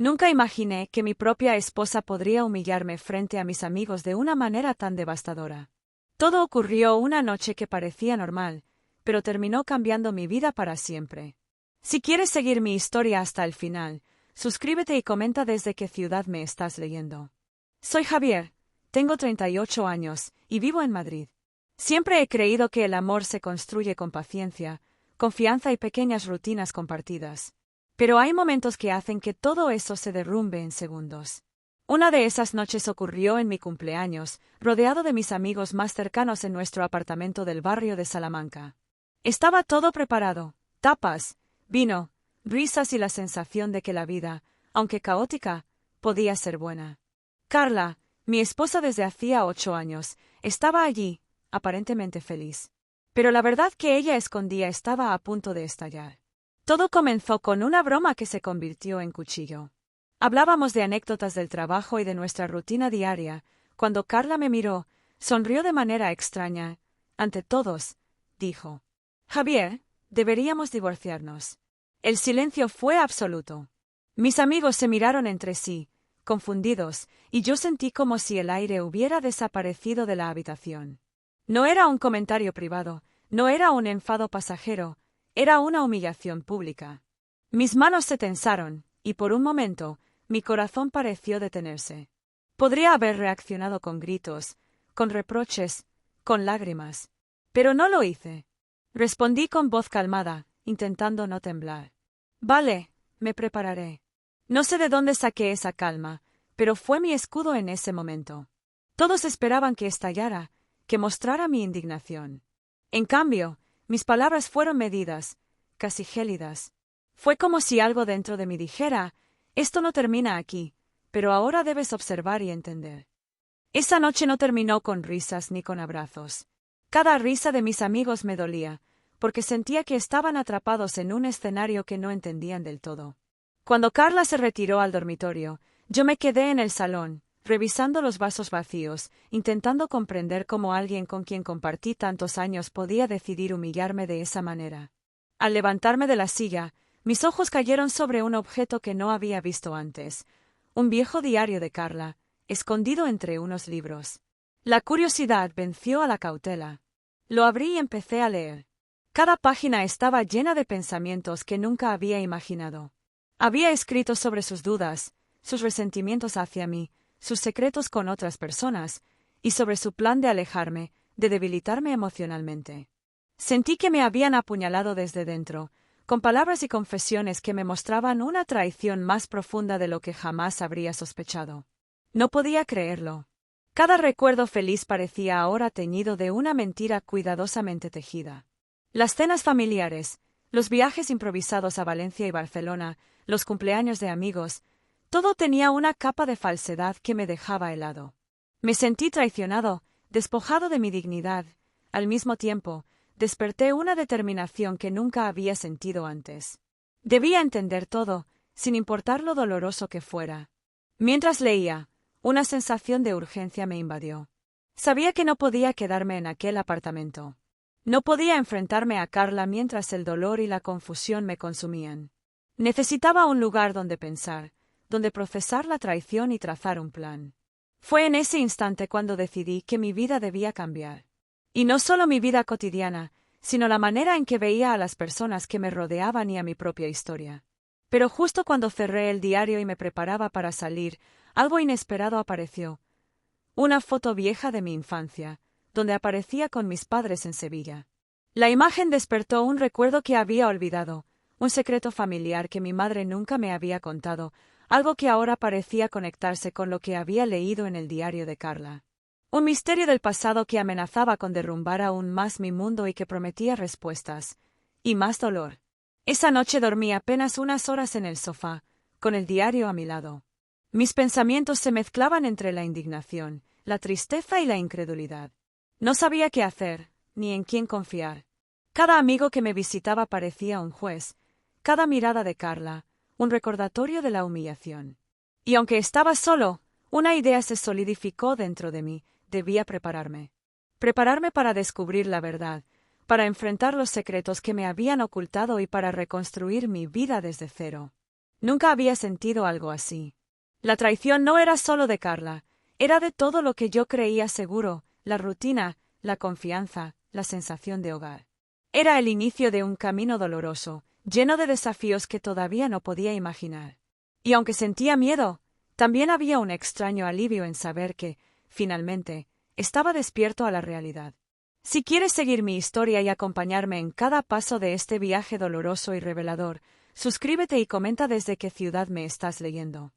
Nunca imaginé que mi propia esposa podría humillarme frente a mis amigos de una manera tan devastadora. Todo ocurrió una noche que parecía normal, pero terminó cambiando mi vida para siempre. Si quieres seguir mi historia hasta el final, suscríbete y comenta desde qué ciudad me estás leyendo. Soy Javier, tengo 38 años, y vivo en Madrid. Siempre he creído que el amor se construye con paciencia, confianza y pequeñas rutinas compartidas. Pero hay momentos que hacen que todo eso se derrumbe en segundos. Una de esas noches ocurrió en mi cumpleaños, rodeado de mis amigos más cercanos en nuestro apartamento del barrio de Salamanca. Estaba todo preparado: tapas, vino, risas y la sensación de que la vida, aunque caótica, podía ser buena. Carla, mi esposa desde hacía 8 años, estaba allí, aparentemente feliz. Pero la verdad que ella escondía estaba a punto de estallar. Todo comenzó con una broma que se convirtió en cuchillo. Hablábamos de anécdotas del trabajo y de nuestra rutina diaria, cuando Carla me miró, sonrió de manera extraña. Ante todos, dijo: Javier, deberíamos divorciarnos. El silencio fue absoluto. Mis amigos se miraron entre sí, confundidos, y yo sentí como si el aire hubiera desaparecido de la habitación. No era un comentario privado, no era un enfado pasajero, era una humillación pública. Mis manos se tensaron, y por un momento, mi corazón pareció detenerse. Podría haber reaccionado con gritos, con reproches, con lágrimas. Pero no lo hice. Respondí con voz calmada, intentando no temblar. Vale, me prepararé. No sé de dónde saqué esa calma, pero fue mi escudo en ese momento. Todos esperaban que estallara, que mostrara mi indignación. En cambio, mis palabras fueron medidas, casi gélidas. Fue como si algo dentro de mí dijera: esto no termina aquí, pero ahora debes observar y entender. Esa noche no terminó con risas ni con abrazos. Cada risa de mis amigos me dolía, porque sentía que estaban atrapados en un escenario que no entendían del todo. Cuando Carla se retiró al dormitorio, yo me quedé en el salón, revisando los vasos vacíos, intentando comprender cómo alguien con quien compartí tantos años podía decidir humillarme de esa manera. Al levantarme de la silla, mis ojos cayeron sobre un objeto que no había visto antes: un viejo diario de Carla, escondido entre unos libros. La curiosidad venció a la cautela. Lo abrí y empecé a leer. Cada página estaba llena de pensamientos que nunca había imaginado. Había escrito sobre sus dudas, sus resentimientos hacia mí, sus secretos con otras personas, y sobre su plan de alejarme, de debilitarme emocionalmente. Sentí que me habían apuñalado desde dentro, con palabras y confesiones que me mostraban una traición más profunda de lo que jamás habría sospechado. No podía creerlo. Cada recuerdo feliz parecía ahora teñido de una mentira cuidadosamente tejida. Las cenas familiares, los viajes improvisados a Valencia y Barcelona, los cumpleaños de amigos, todo tenía una capa de falsedad que me dejaba helado. Me sentí traicionado, despojado de mi dignidad. Al mismo tiempo, desperté una determinación que nunca había sentido antes. Debía entender todo, sin importar lo doloroso que fuera. Mientras leía, una sensación de urgencia me invadió. Sabía que no podía quedarme en aquel apartamento. No podía enfrentarme a Carla mientras el dolor y la confusión me consumían. Necesitaba un lugar donde pensar, donde procesar la traición y trazar un plan. Fue en ese instante cuando decidí que mi vida debía cambiar. Y no solo mi vida cotidiana, sino la manera en que veía a las personas que me rodeaban y a mi propia historia. Pero justo cuando cerré el diario y me preparaba para salir, algo inesperado apareció. Una foto vieja de mi infancia, donde aparecía con mis padres en Sevilla. La imagen despertó un recuerdo que había olvidado, un secreto familiar que mi madre nunca me había contado, algo que ahora parecía conectarse con lo que había leído en el diario de Carla. Un misterio del pasado que amenazaba con derrumbar aún más mi mundo y que prometía respuestas. Y más dolor. Esa noche dormí apenas unas horas en el sofá, con el diario a mi lado. Mis pensamientos se mezclaban entre la indignación, la tristeza y la incredulidad. No sabía qué hacer, ni en quién confiar. Cada amigo que me visitaba parecía un juez, cada mirada de Carla, un recordatorio de la humillación. Y aunque estaba solo, una idea se solidificó dentro de mí: debía prepararme. Prepararme para descubrir la verdad, para enfrentar los secretos que me habían ocultado y para reconstruir mi vida desde cero. Nunca había sentido algo así. La traición no era solo de Carla, era de todo lo que yo creía seguro, la rutina, la confianza, la sensación de hogar. Era el inicio de un camino doloroso, lleno de desafíos que todavía no podía imaginar. Y aunque sentía miedo, también había un extraño alivio en saber que, finalmente, estaba despierto a la realidad. Si quieres seguir mi historia y acompañarme en cada paso de este viaje doloroso y revelador, suscríbete y comenta desde qué ciudad me estás leyendo.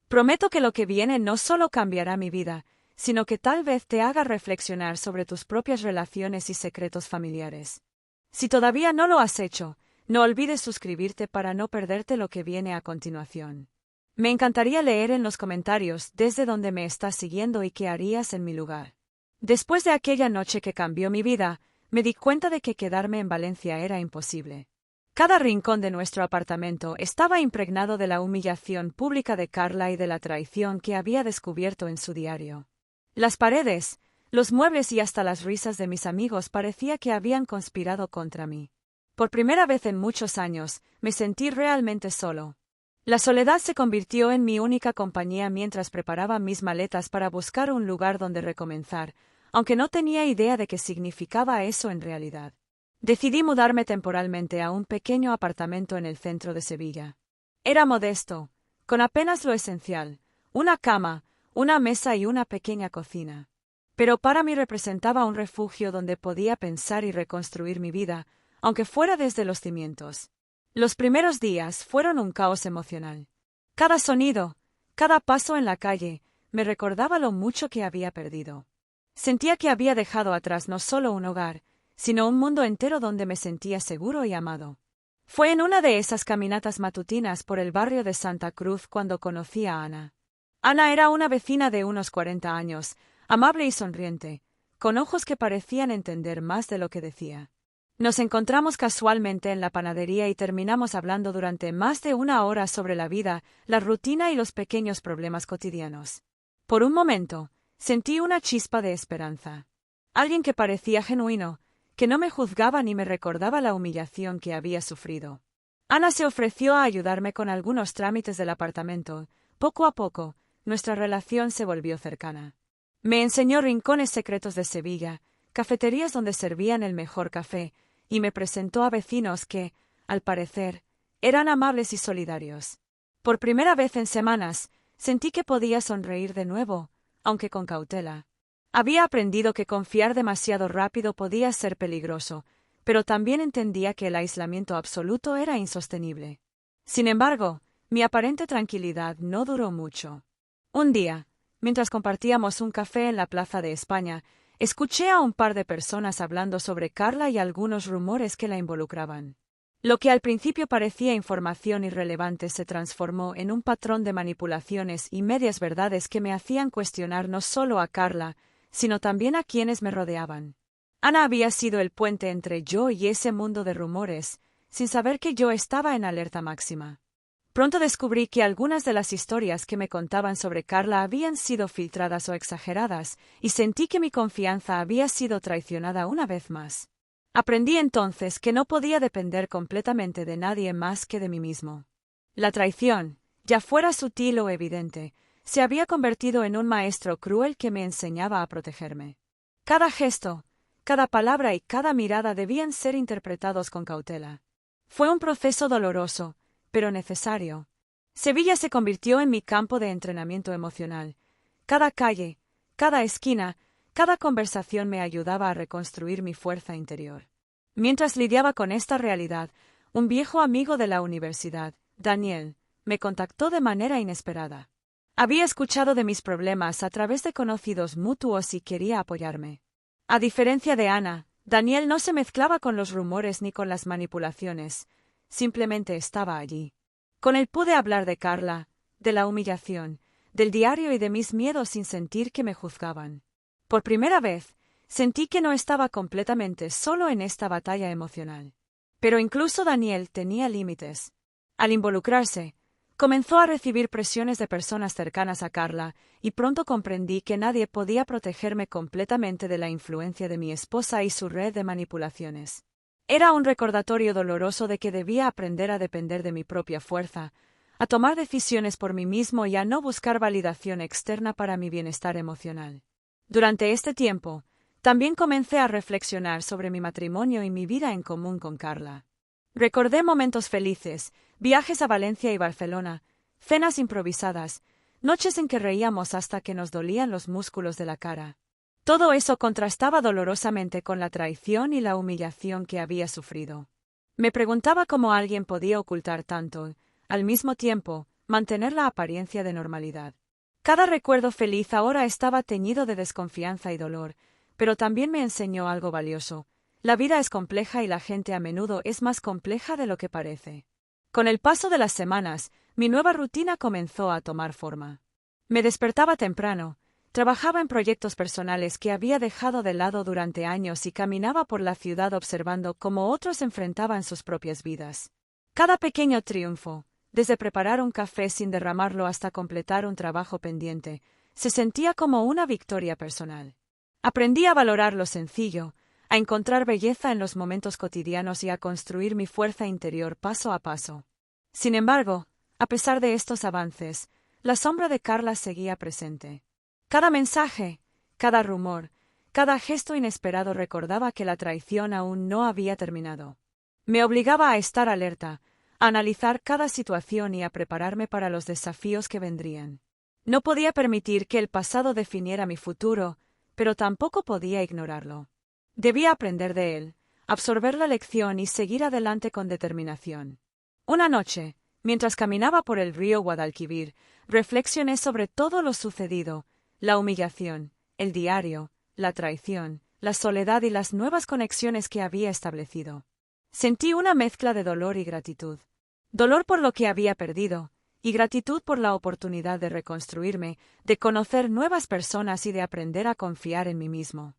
Prometo que lo que viene no solo cambiará mi vida, sino que tal vez te haga reflexionar sobre tus propias relaciones y secretos familiares. Si todavía no lo has hecho, no olvides suscribirte para no perderte lo que viene a continuación. Me encantaría leer en los comentarios desde donde me estás siguiendo y qué harías en mi lugar. Después de aquella noche que cambió mi vida, me di cuenta de que quedarme en Valencia era imposible. Cada rincón de nuestro apartamento estaba impregnado de la humillación pública de Carla y de la traición que había descubierto en su diario. Las paredes, los muebles y hasta las risas de mis amigos parecía que habían conspirado contra mí. Por primera vez en muchos años, me sentí realmente solo. La soledad se convirtió en mi única compañía mientras preparaba mis maletas para buscar un lugar donde recomenzar, aunque no tenía idea de qué significaba eso en realidad. Decidí mudarme temporalmente a un pequeño apartamento en el centro de Sevilla. Era modesto, con apenas lo esencial, una cama, una mesa y una pequeña cocina. Pero para mí representaba un refugio donde podía pensar y reconstruir mi vida, aunque fuera desde los cimientos. Los primeros días fueron un caos emocional. Cada sonido, cada paso en la calle, me recordaba lo mucho que había perdido. Sentía que había dejado atrás no solo un hogar, sino un mundo entero donde me sentía seguro y amado. Fue en una de esas caminatas matutinas por el barrio de Santa Cruz cuando conocí a Ana. Ana era una vecina de unos 40 años, amable y sonriente, con ojos que parecían entender más de lo que decía. Nos encontramos casualmente en la panadería y terminamos hablando durante más de una hora sobre la vida, la rutina y los pequeños problemas cotidianos. Por un momento, sentí una chispa de esperanza. Alguien que parecía genuino, que no me juzgaba ni me recordaba la humillación que había sufrido. Ana se ofreció a ayudarme con algunos trámites del apartamento. Poco a poco, nuestra relación se volvió cercana. Me enseñó rincones secretos de Sevilla, cafeterías donde servían el mejor café, y me presentó a vecinos que, al parecer, eran amables y solidarios. Por primera vez en semanas, sentí que podía sonreír de nuevo, aunque con cautela. Había aprendido que confiar demasiado rápido podía ser peligroso, pero también entendía que el aislamiento absoluto era insostenible. Sin embargo, mi aparente tranquilidad no duró mucho. Un día, mientras compartíamos un café en la Plaza de España, escuché a un par de personas hablando sobre Carla y algunos rumores que la involucraban. Lo que al principio parecía información irrelevante se transformó en un patrón de manipulaciones y medias verdades que me hacían cuestionar no solo a Carla, sino también a quienes me rodeaban. Ana había sido el puente entre yo y ese mundo de rumores, sin saber que yo estaba en alerta máxima. Pronto descubrí que algunas de las historias que me contaban sobre Carla habían sido filtradas o exageradas, y sentí que mi confianza había sido traicionada una vez más. Aprendí entonces que no podía depender completamente de nadie más que de mí mismo. La traición, ya fuera sutil o evidente, se había convertido en un maestro cruel que me enseñaba a protegerme. Cada gesto, cada palabra y cada mirada debían ser interpretados con cautela. Fue un proceso doloroso, pero necesario. Sevilla se convirtió en mi campo de entrenamiento emocional. Cada calle, cada esquina, cada conversación me ayudaba a reconstruir mi fuerza interior. Mientras lidiaba con esta realidad, un viejo amigo de la universidad, Daniel, me contactó de manera inesperada. Había escuchado de mis problemas a través de conocidos mutuos y quería apoyarme. A diferencia de Ana, Daniel no se mezclaba con los rumores ni con las manipulaciones, simplemente estaba allí. Con él pude hablar de Carla, de la humillación, del diario y de mis miedos sin sentir que me juzgaban. Por primera vez, sentí que no estaba completamente solo en esta batalla emocional. Pero incluso Daniel tenía límites. Al involucrarse, comenzó a recibir presiones de personas cercanas a Carla, y pronto comprendí que nadie podía protegerme completamente de la influencia de mi esposa y su red de manipulaciones. Era un recordatorio doloroso de que debía aprender a depender de mi propia fuerza, a tomar decisiones por mí mismo y a no buscar validación externa para mi bienestar emocional. Durante este tiempo, también comencé a reflexionar sobre mi matrimonio y mi vida en común con Carla. Recordé momentos felices, viajes a Valencia y Barcelona, cenas improvisadas, noches en que reíamos hasta que nos dolían los músculos de la cara. Todo eso contrastaba dolorosamente con la traición y la humillación que había sufrido. Me preguntaba cómo alguien podía ocultar tanto, al mismo tiempo, mantener la apariencia de normalidad. Cada recuerdo feliz ahora estaba teñido de desconfianza y dolor, pero también me enseñó algo valioso. La vida es compleja y la gente a menudo es más compleja de lo que parece. Con el paso de las semanas, mi nueva rutina comenzó a tomar forma. Me despertaba temprano, trabajaba en proyectos personales que había dejado de lado durante años y caminaba por la ciudad observando cómo otros enfrentaban sus propias vidas. Cada pequeño triunfo, desde preparar un café sin derramarlo hasta completar un trabajo pendiente, se sentía como una victoria personal. Aprendí a valorar lo sencillo, a encontrar belleza en los momentos cotidianos y a construir mi fuerza interior paso a paso. Sin embargo, a pesar de estos avances, la sombra de Carla seguía presente. Cada mensaje, cada rumor, cada gesto inesperado recordaba que la traición aún no había terminado. Me obligaba a estar alerta, a analizar cada situación y a prepararme para los desafíos que vendrían. No podía permitir que el pasado definiera mi futuro, pero tampoco podía ignorarlo. Debía aprender de él, absorber la lección y seguir adelante con determinación. Una noche, mientras caminaba por el río Guadalquivir, reflexioné sobre todo lo sucedido, la humillación, el diario, la traición, la soledad y las nuevas conexiones que había establecido. Sentí una mezcla de dolor y gratitud. Dolor por lo que había perdido, y gratitud por la oportunidad de reconstruirme, de conocer nuevas personas y de aprender a confiar en mí mismo.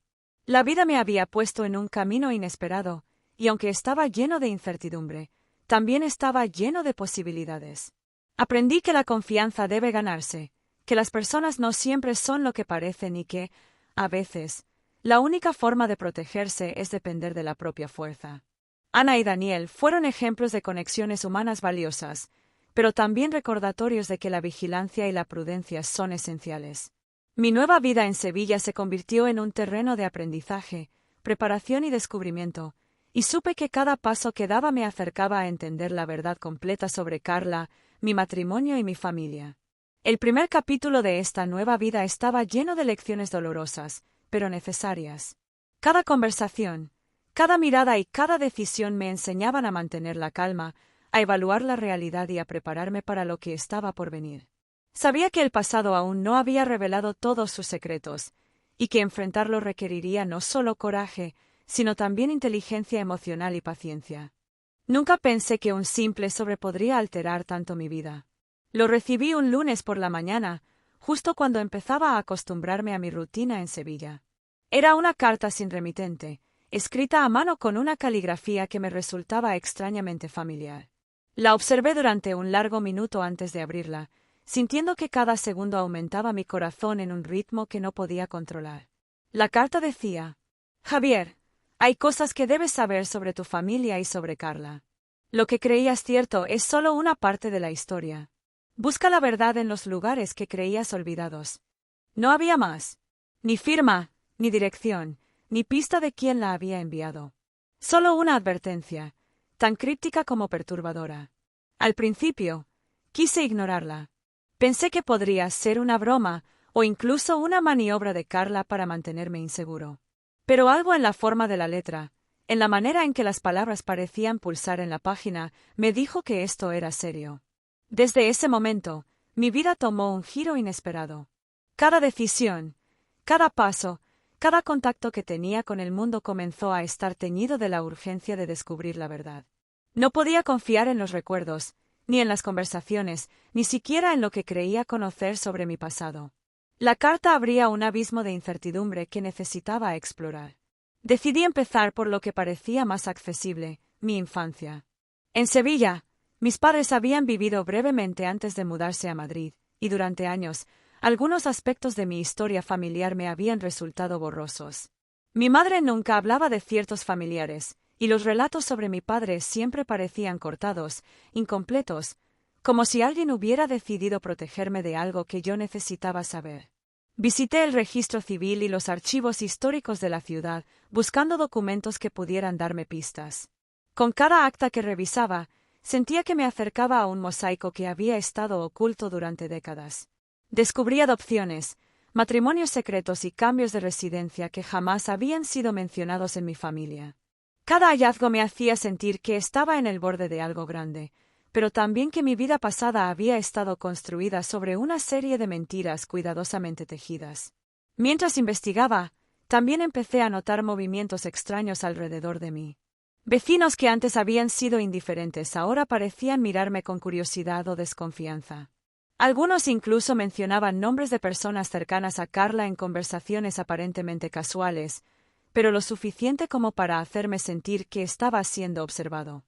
La vida me había puesto en un camino inesperado, y aunque estaba lleno de incertidumbre, también estaba lleno de posibilidades. Aprendí que la confianza debe ganarse, que las personas no siempre son lo que parecen y que, a veces, la única forma de protegerse es depender de la propia fuerza. Ana y Daniel fueron ejemplos de conexiones humanas valiosas, pero también recordatorios de que la vigilancia y la prudencia son esenciales. Mi nueva vida en Sevilla se convirtió en un terreno de aprendizaje, preparación y descubrimiento, y supe que cada paso que daba me acercaba a entender la verdad completa sobre Carla, mi matrimonio y mi familia. El primer capítulo de esta nueva vida estaba lleno de lecciones dolorosas, pero necesarias. Cada conversación, cada mirada y cada decisión me enseñaban a mantener la calma, a evaluar la realidad y a prepararme para lo que estaba por venir. Sabía que el pasado aún no había revelado todos sus secretos, y que enfrentarlo requeriría no solo coraje, sino también inteligencia emocional y paciencia. Nunca pensé que un simple sobre podría alterar tanto mi vida. Lo recibí un lunes por la mañana, justo cuando empezaba a acostumbrarme a mi rutina en Sevilla. Era una carta sin remitente, escrita a mano con una caligrafía que me resultaba extrañamente familiar. La observé durante un largo minuto antes de abrirla, sintiendo que cada segundo aumentaba mi corazón en un ritmo que no podía controlar. La carta decía: Javier, hay cosas que debes saber sobre tu familia y sobre Carla. Lo que creías cierto es solo una parte de la historia. Busca la verdad en los lugares que creías olvidados. No había más. Ni firma, ni dirección, ni pista de quién la había enviado. Solo una advertencia, tan críptica como perturbadora. Al principio, quise ignorarla. Pensé que podría ser una broma o incluso una maniobra de Carla para mantenerme inseguro. Pero algo en la forma de la letra, en la manera en que las palabras parecían pulsar en la página, me dijo que esto era serio. Desde ese momento, mi vida tomó un giro inesperado. Cada decisión, cada paso, cada contacto que tenía con el mundo comenzó a estar teñido de la urgencia de descubrir la verdad. No podía confiar en los recuerdos, ni en las conversaciones, ni siquiera en lo que creía conocer sobre mi pasado. La carta abría un abismo de incertidumbre que necesitaba explorar. Decidí empezar por lo que parecía más accesible, mi infancia. En Sevilla, mis padres habían vivido brevemente antes de mudarse a Madrid, y durante años, algunos aspectos de mi historia familiar me habían resultado borrosos. Mi madre nunca hablaba de ciertos familiares, y los relatos sobre mi padre siempre parecían cortados, incompletos, como si alguien hubiera decidido protegerme de algo que yo necesitaba saber. Visité el registro civil y los archivos históricos de la ciudad, buscando documentos que pudieran darme pistas. Con cada acta que revisaba, sentía que me acercaba a un mosaico que había estado oculto durante décadas. Descubrí adopciones, matrimonios secretos y cambios de residencia que jamás habían sido mencionados en mi familia. Cada hallazgo me hacía sentir que estaba en el borde de algo grande, pero también que mi vida pasada había estado construida sobre una serie de mentiras cuidadosamente tejidas. Mientras investigaba, también empecé a notar movimientos extraños alrededor de mí. Vecinos que antes habían sido indiferentes ahora parecían mirarme con curiosidad o desconfianza. Algunos incluso mencionaban nombres de personas cercanas a Carla en conversaciones aparentemente casuales, pero lo suficiente como para hacerme sentir que estaba siendo observado.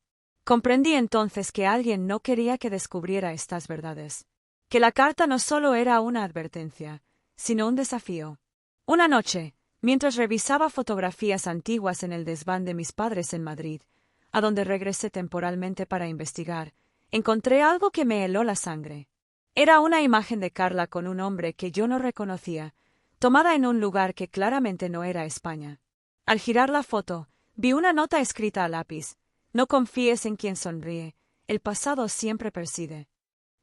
Comprendí entonces que alguien no quería que descubriera estas verdades. Que la carta no solo era una advertencia, sino un desafío. Una noche, mientras revisaba fotografías antiguas en el desván de mis padres en Madrid, a donde regresé temporalmente para investigar, encontré algo que me heló la sangre. Era una imagen de Carla con un hombre que yo no reconocía, tomada en un lugar que claramente no era España. Al girar la foto, vi una nota escrita a lápiz: no confíes en quien sonríe, el pasado siempre preside.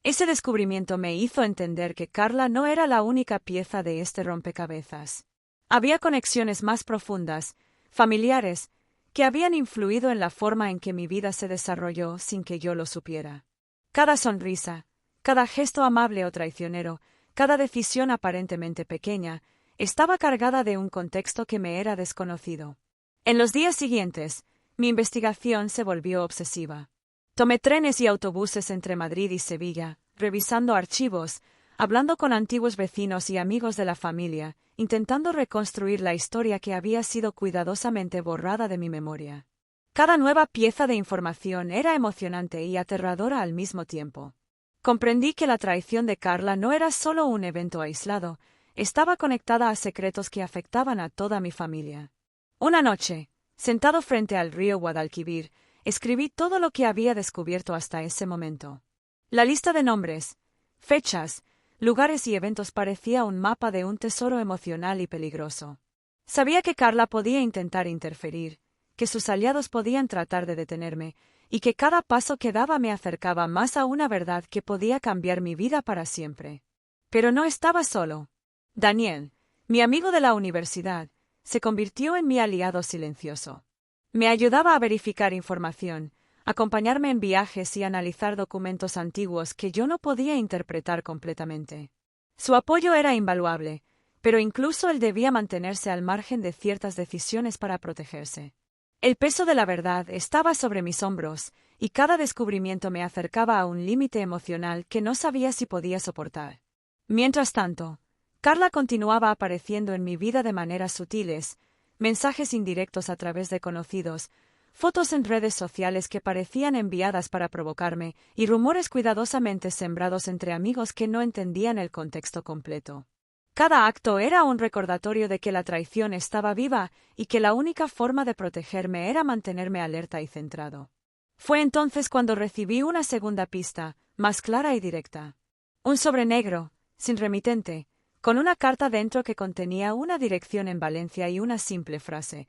Ese descubrimiento me hizo entender que Carla no era la única pieza de este rompecabezas. Había conexiones más profundas, familiares, que habían influido en la forma en que mi vida se desarrolló sin que yo lo supiera. Cada sonrisa, cada gesto amable o traicionero, cada decisión aparentemente pequeña, estaba cargada de un contexto que me era desconocido. En los días siguientes, mi investigación se volvió obsesiva. Tomé trenes y autobuses entre Madrid y Sevilla, revisando archivos, hablando con antiguos vecinos y amigos de la familia, intentando reconstruir la historia que había sido cuidadosamente borrada de mi memoria. Cada nueva pieza de información era emocionante y aterradora al mismo tiempo. Comprendí que la traición de Carla no era solo un evento aislado, estaba conectada a secretos que afectaban a toda mi familia. Una noche, sentado frente al río Guadalquivir, escribí todo lo que había descubierto hasta ese momento. La lista de nombres, fechas, lugares y eventos parecía un mapa de un tesoro emocional y peligroso. Sabía que Carla podía intentar interferir, que sus aliados podían tratar de detenerme, y que cada paso que daba me acercaba más a una verdad que podía cambiar mi vida para siempre. Pero no estaba solo. Daniel, mi amigo de la universidad, se convirtió en mi aliado silencioso. Me ayudaba a verificar información, acompañarme en viajes y analizar documentos antiguos que yo no podía interpretar completamente. Su apoyo era invaluable, pero incluso él debía mantenerse al margen de ciertas decisiones para protegerse. El peso de la verdad estaba sobre mis hombros, y cada descubrimiento me acercaba a un límite emocional que no sabía si podía soportar. Mientras tanto, Carla continuaba apareciendo en mi vida de maneras sutiles, mensajes indirectos a través de conocidos, fotos en redes sociales que parecían enviadas para provocarme, y rumores cuidadosamente sembrados entre amigos que no entendían el contexto completo. Cada acto era un recordatorio de que la traición estaba viva y que la única forma de protegerme era mantenerme alerta y centrado. Fue entonces cuando recibí una segunda pista, más clara y directa. Un sobre negro, sin remitente, con una carta dentro que contenía una dirección en Valencia y una simple frase: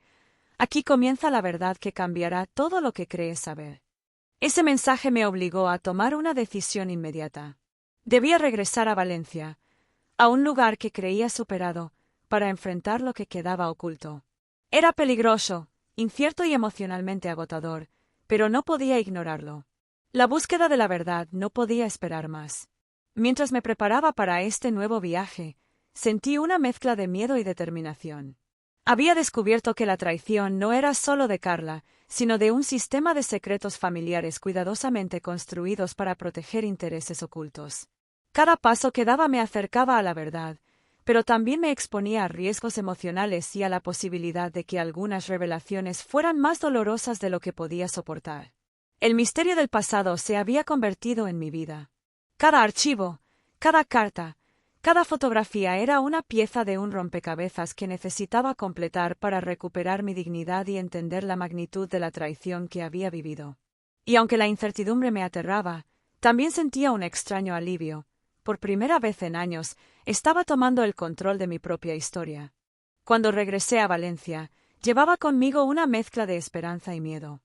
aquí comienza la verdad que cambiará todo lo que crees saber. Ese mensaje me obligó a tomar una decisión inmediata. Debía regresar a Valencia, a un lugar que creía superado, para enfrentar lo que quedaba oculto. Era peligroso, incierto y emocionalmente agotador, pero no podía ignorarlo. La búsqueda de la verdad no podía esperar más. Mientras me preparaba para este nuevo viaje, sentí una mezcla de miedo y determinación. Había descubierto que la traición no era solo de Carla, sino de un sistema de secretos familiares cuidadosamente construidos para proteger intereses ocultos. Cada paso que daba me acercaba a la verdad, pero también me exponía a riesgos emocionales y a la posibilidad de que algunas revelaciones fueran más dolorosas de lo que podía soportar. El misterio del pasado se había convertido en mi vida. Cada archivo, cada carta, cada fotografía era una pieza de un rompecabezas que necesitaba completar para recuperar mi dignidad y entender la magnitud de la traición que había vivido. Y aunque la incertidumbre me aterraba, También sentía un extraño alivio. Por primera vez en años, estaba tomando el control de mi propia historia. Cuando regresé a Valencia, llevaba conmigo una mezcla de esperanza y miedo.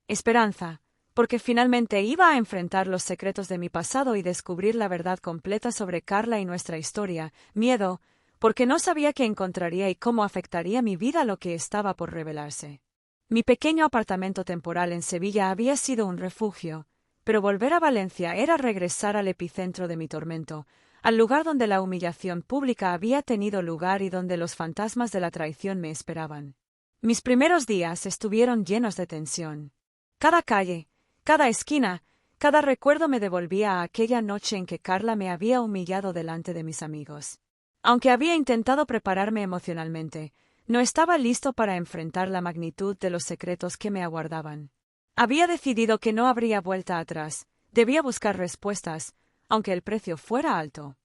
Esperanza, porque finalmente iba a enfrentar los secretos de mi pasado y descubrir la verdad completa sobre Carla y nuestra historia. Miedo, porque no sabía qué encontraría y cómo afectaría mi vida lo que estaba por revelarse. Mi pequeño apartamento temporal en Sevilla había sido un refugio, pero volver a Valencia era regresar al epicentro de mi tormento, al lugar donde la humillación pública había tenido lugar y donde los fantasmas de la traición me esperaban. Mis primeros días estuvieron llenos de tensión. Cada calle, cada esquina, cada recuerdo me devolvía a aquella noche en que Carla me había humillado delante de mis amigos. Aunque había intentado prepararme emocionalmente, no estaba listo para enfrentar la magnitud de los secretos que me aguardaban. Había decidido que no habría vuelta atrás, debía buscar respuestas, aunque el precio fuera alto.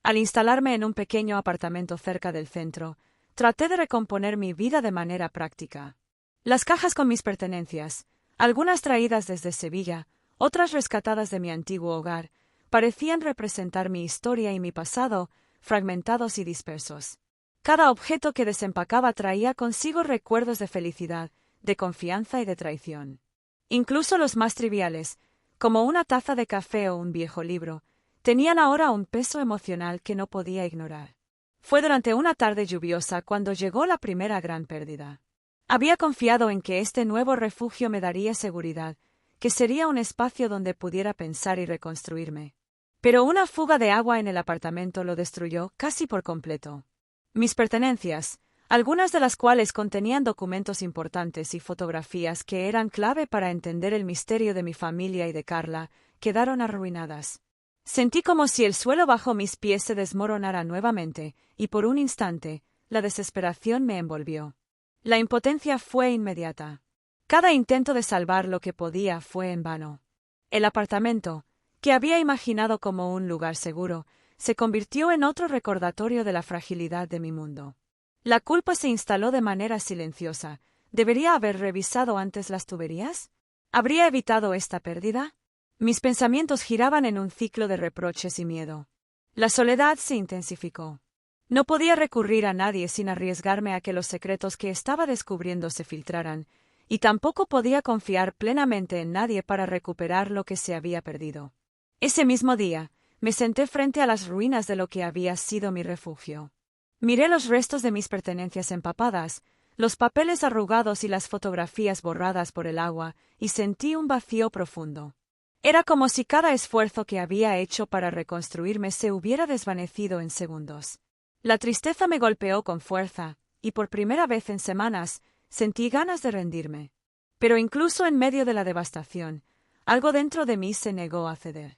Al instalarme en un pequeño apartamento cerca del centro, traté de recomponer mi vida de manera práctica. Las cajas con mis pertenencias, algunas traídas desde Sevilla, otras rescatadas de mi antiguo hogar, parecían representar mi historia y mi pasado, fragmentados y dispersos. Cada objeto que desempacaba traía consigo recuerdos de felicidad, de confianza y de traición. Incluso los más triviales, como una taza de café o un viejo libro, tenían ahora un peso emocional que no podía ignorar. Fue durante una tarde lluviosa cuando llegó la primera gran pérdida. Había confiado en que este nuevo refugio me daría seguridad, que sería un espacio donde pudiera pensar y reconstruirme. Pero una fuga de agua en el apartamento lo destruyó casi por completo. Mis pertenencias, algunas de las cuales contenían documentos importantes y fotografías que eran clave para entender el misterio de mi familia y de Carla, quedaron arruinadas. Sentí como si el suelo bajo mis pies se desmoronara nuevamente, y por un instante, la desesperación me envolvió. La impotencia fue inmediata. Cada intento de salvar lo que podía fue en vano. El apartamento, que había imaginado como un lugar seguro, se convirtió en otro recordatorio de la fragilidad de mi mundo. La culpa se instaló de manera silenciosa. ¿Debería haber revisado antes las tuberías? ¿Habría evitado esta pérdida? Mis pensamientos giraban en un ciclo de reproches y miedo. La soledad se intensificó. No podía recurrir a nadie sin arriesgarme a que los secretos que estaba descubriendo se filtraran, y tampoco podía confiar plenamente en nadie para recuperar lo que se había perdido. Ese mismo día, me senté frente a las ruinas de lo que había sido mi refugio. Miré los restos de mis pertenencias empapadas, los papeles arrugados y las fotografías borradas por el agua, y sentí un vacío profundo. Era como si cada esfuerzo que había hecho para reconstruirme se hubiera desvanecido en segundos. La tristeza me golpeó con fuerza, y por primera vez en semanas, sentí ganas de rendirme. Pero incluso en medio de la devastación, algo dentro de mí se negó a ceder.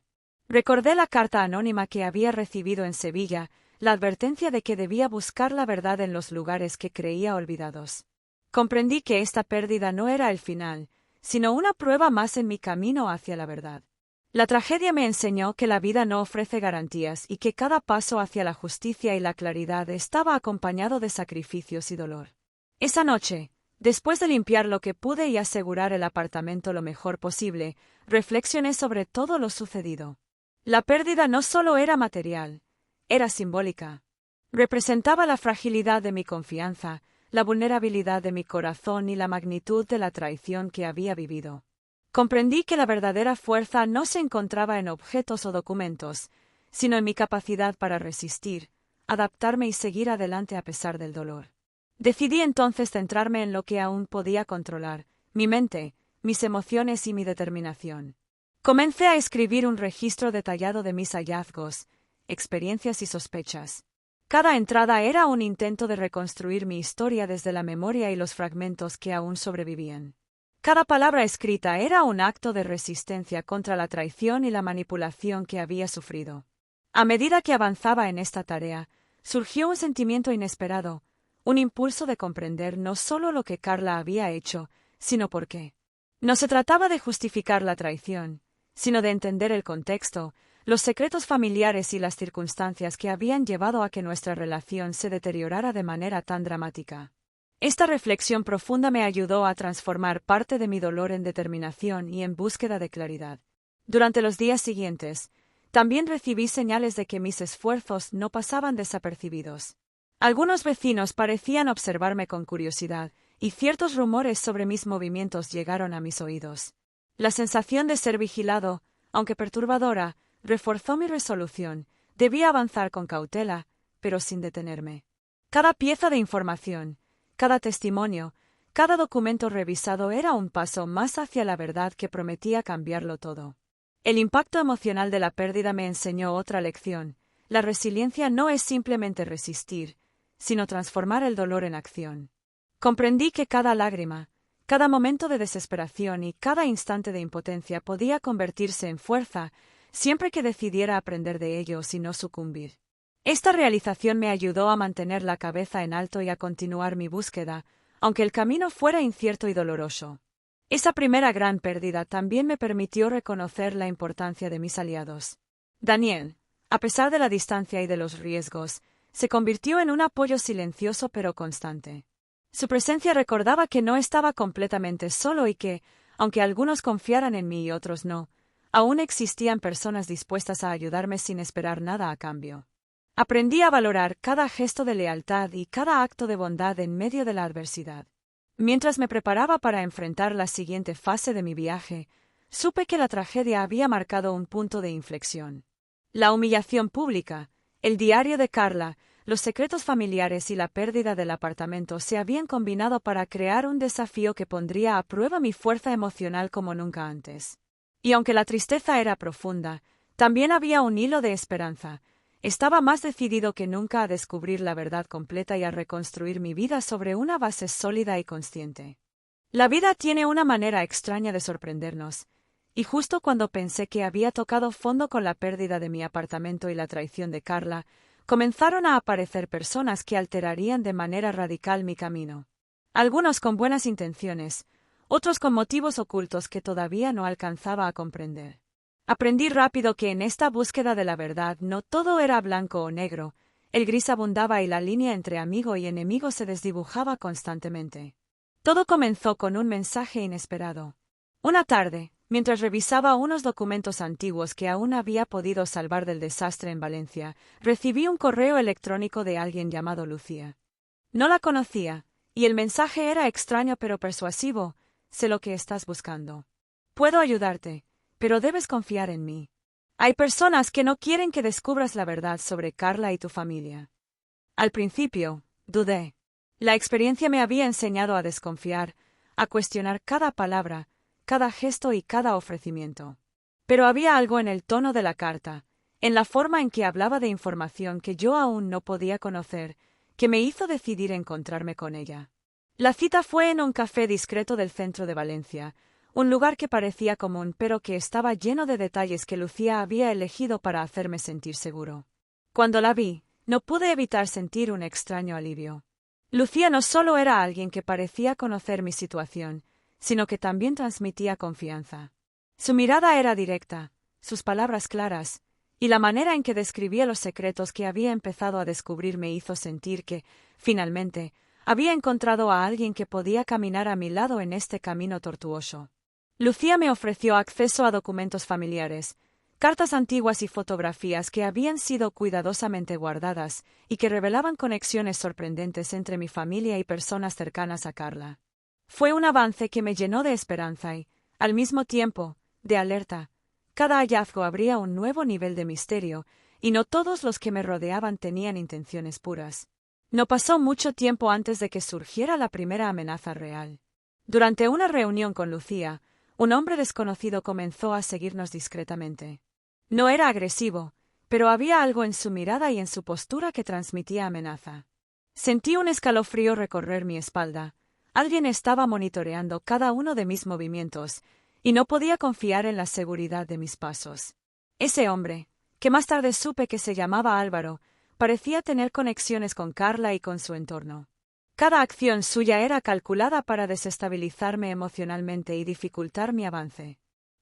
Recordé la carta anónima que había recibido en Sevilla, la advertencia de que debía buscar la verdad en los lugares que creía olvidados. Comprendí que esta pérdida no era el final, sino una prueba más en mi camino hacia la verdad. La tragedia me enseñó que la vida no ofrece garantías y que cada paso hacia la justicia y la claridad estaba acompañado de sacrificios y dolor. Esa noche, después de limpiar lo que pude y asegurar el apartamento lo mejor posible, reflexioné sobre todo lo sucedido. La pérdida no solo era material, era simbólica. Representaba la fragilidad de mi confianza, la vulnerabilidad de mi corazón y la magnitud de la traición que había vivido. Comprendí que la verdadera fuerza no se encontraba en objetos o documentos, sino en mi capacidad para resistir, adaptarme y seguir adelante a pesar del dolor. Decidí entonces centrarme en lo que aún podía controlar, mi mente, mis emociones y mi determinación. Comencé a escribir un registro detallado de mis hallazgos, experiencias y sospechas. Cada entrada era un intento de reconstruir mi historia desde la memoria y los fragmentos que aún sobrevivían. Cada palabra escrita era un acto de resistencia contra la traición y la manipulación que había sufrido. A medida que avanzaba en esta tarea, surgió un sentimiento inesperado, un impulso de comprender no solo lo que Carla había hecho, sino por qué. No se trataba de justificar la traición, sino de entender el contexto, los secretos familiares y las circunstancias que habían llevado a que nuestra relación se deteriorara de manera tan dramática. Esta reflexión profunda me ayudó a transformar parte de mi dolor en determinación y en búsqueda de claridad. Durante los días siguientes, también recibí señales de que mis esfuerzos no pasaban desapercibidos. Algunos vecinos parecían observarme con curiosidad, y ciertos rumores sobre mis movimientos llegaron a mis oídos. La sensación de ser vigilado, aunque perturbadora, reforzó mi resolución. Debía avanzar con cautela, pero sin detenerme. Cada pieza de información, cada testimonio, cada documento revisado era un paso más hacia la verdad que prometía cambiarlo todo. El impacto emocional de la pérdida me enseñó otra lección. La resiliencia no es simplemente resistir, sino transformar el dolor en acción. Comprendí que cada lágrima, cada momento de desesperación y cada instante de impotencia podía convertirse en fuerza siempre que decidiera aprender de ellos y no sucumbir. Esta realización me ayudó a mantener la cabeza en alto y a continuar mi búsqueda, aunque el camino fuera incierto y doloroso. Esa primera gran pérdida también me permitió reconocer la importancia de mis aliados. Daniel, a pesar de la distancia y de los riesgos, se convirtió en un apoyo silencioso pero constante. Su presencia recordaba que no estaba completamente solo y que, aunque algunos confiaran en mí y otros no, aún existían personas dispuestas a ayudarme sin esperar nada a cambio. Aprendí a valorar cada gesto de lealtad y cada acto de bondad en medio de la adversidad. Mientras me preparaba para enfrentar la siguiente fase de mi viaje, supe que la tragedia había marcado un punto de inflexión. La humillación pública, el diario de Carla, los secretos familiares y la pérdida del apartamento se habían combinado para crear un desafío que pondría a prueba mi fuerza emocional como nunca antes. Y aunque la tristeza era profunda, también había un hilo de esperanza. Estaba más decidido que nunca a descubrir la verdad completa y a reconstruir mi vida sobre una base sólida y consciente. La vida tiene una manera extraña de sorprendernos, y justo cuando pensé que había tocado fondo con la pérdida de mi apartamento y la traición de Carla, comenzaron a aparecer personas que alterarían de manera radical mi camino. Algunos con buenas intenciones, otros con motivos ocultos que todavía no alcanzaba a comprender. Aprendí rápido que en esta búsqueda de la verdad no todo era blanco o negro, el gris abundaba y la línea entre amigo y enemigo se desdibujaba constantemente. Todo comenzó con un mensaje inesperado. Una tarde, mientras revisaba unos documentos antiguos que aún había podido salvar del desastre en Valencia, recibí un correo electrónico de alguien llamado Lucía. No la conocía, y el mensaje era extraño pero persuasivo: sé lo que estás buscando. Puedo ayudarte, pero debes confiar en mí. Hay personas que no quieren que descubras la verdad sobre Carla y tu familia. Al principio, dudé. La experiencia me había enseñado a desconfiar, a cuestionar cada palabra, cada gesto y cada ofrecimiento. Pero había algo en el tono de la carta, en la forma en que hablaba de información que yo aún no podía conocer, que me hizo decidir encontrarme con ella. La cita fue en un café discreto del centro de Valencia, un lugar que parecía común pero que estaba lleno de detalles que Lucía había elegido para hacerme sentir seguro. Cuando la vi, no pude evitar sentir un extraño alivio. Lucía no solo era alguien que parecía conocer mi situación, sino que también transmitía confianza. Su mirada era directa, sus palabras claras, y la manera en que describía los secretos que había empezado a descubrir me hizo sentir que, finalmente, había encontrado a alguien que podía caminar a mi lado en este camino tortuoso. Lucía me ofreció acceso a documentos familiares, cartas antiguas y fotografías que habían sido cuidadosamente guardadas y que revelaban conexiones sorprendentes entre mi familia y personas cercanas a Carla. Fue un avance que me llenó de esperanza y, al mismo tiempo, de alerta. Cada hallazgo abría un nuevo nivel de misterio, y no todos los que me rodeaban tenían intenciones puras. No pasó mucho tiempo antes de que surgiera la primera amenaza real. Durante una reunión con Lucía, un hombre desconocido comenzó a seguirnos discretamente. No era agresivo, pero había algo en su mirada y en su postura que transmitía amenaza. Sentí un escalofrío recorrer mi espalda. Alguien estaba monitoreando cada uno de mis movimientos, y no podía confiar en la seguridad de mis pasos. Ese hombre, que más tarde supe que se llamaba Álvaro, parecía tener conexiones con Carla y con su entorno. Cada acción suya era calculada para desestabilizarme emocionalmente y dificultar mi avance.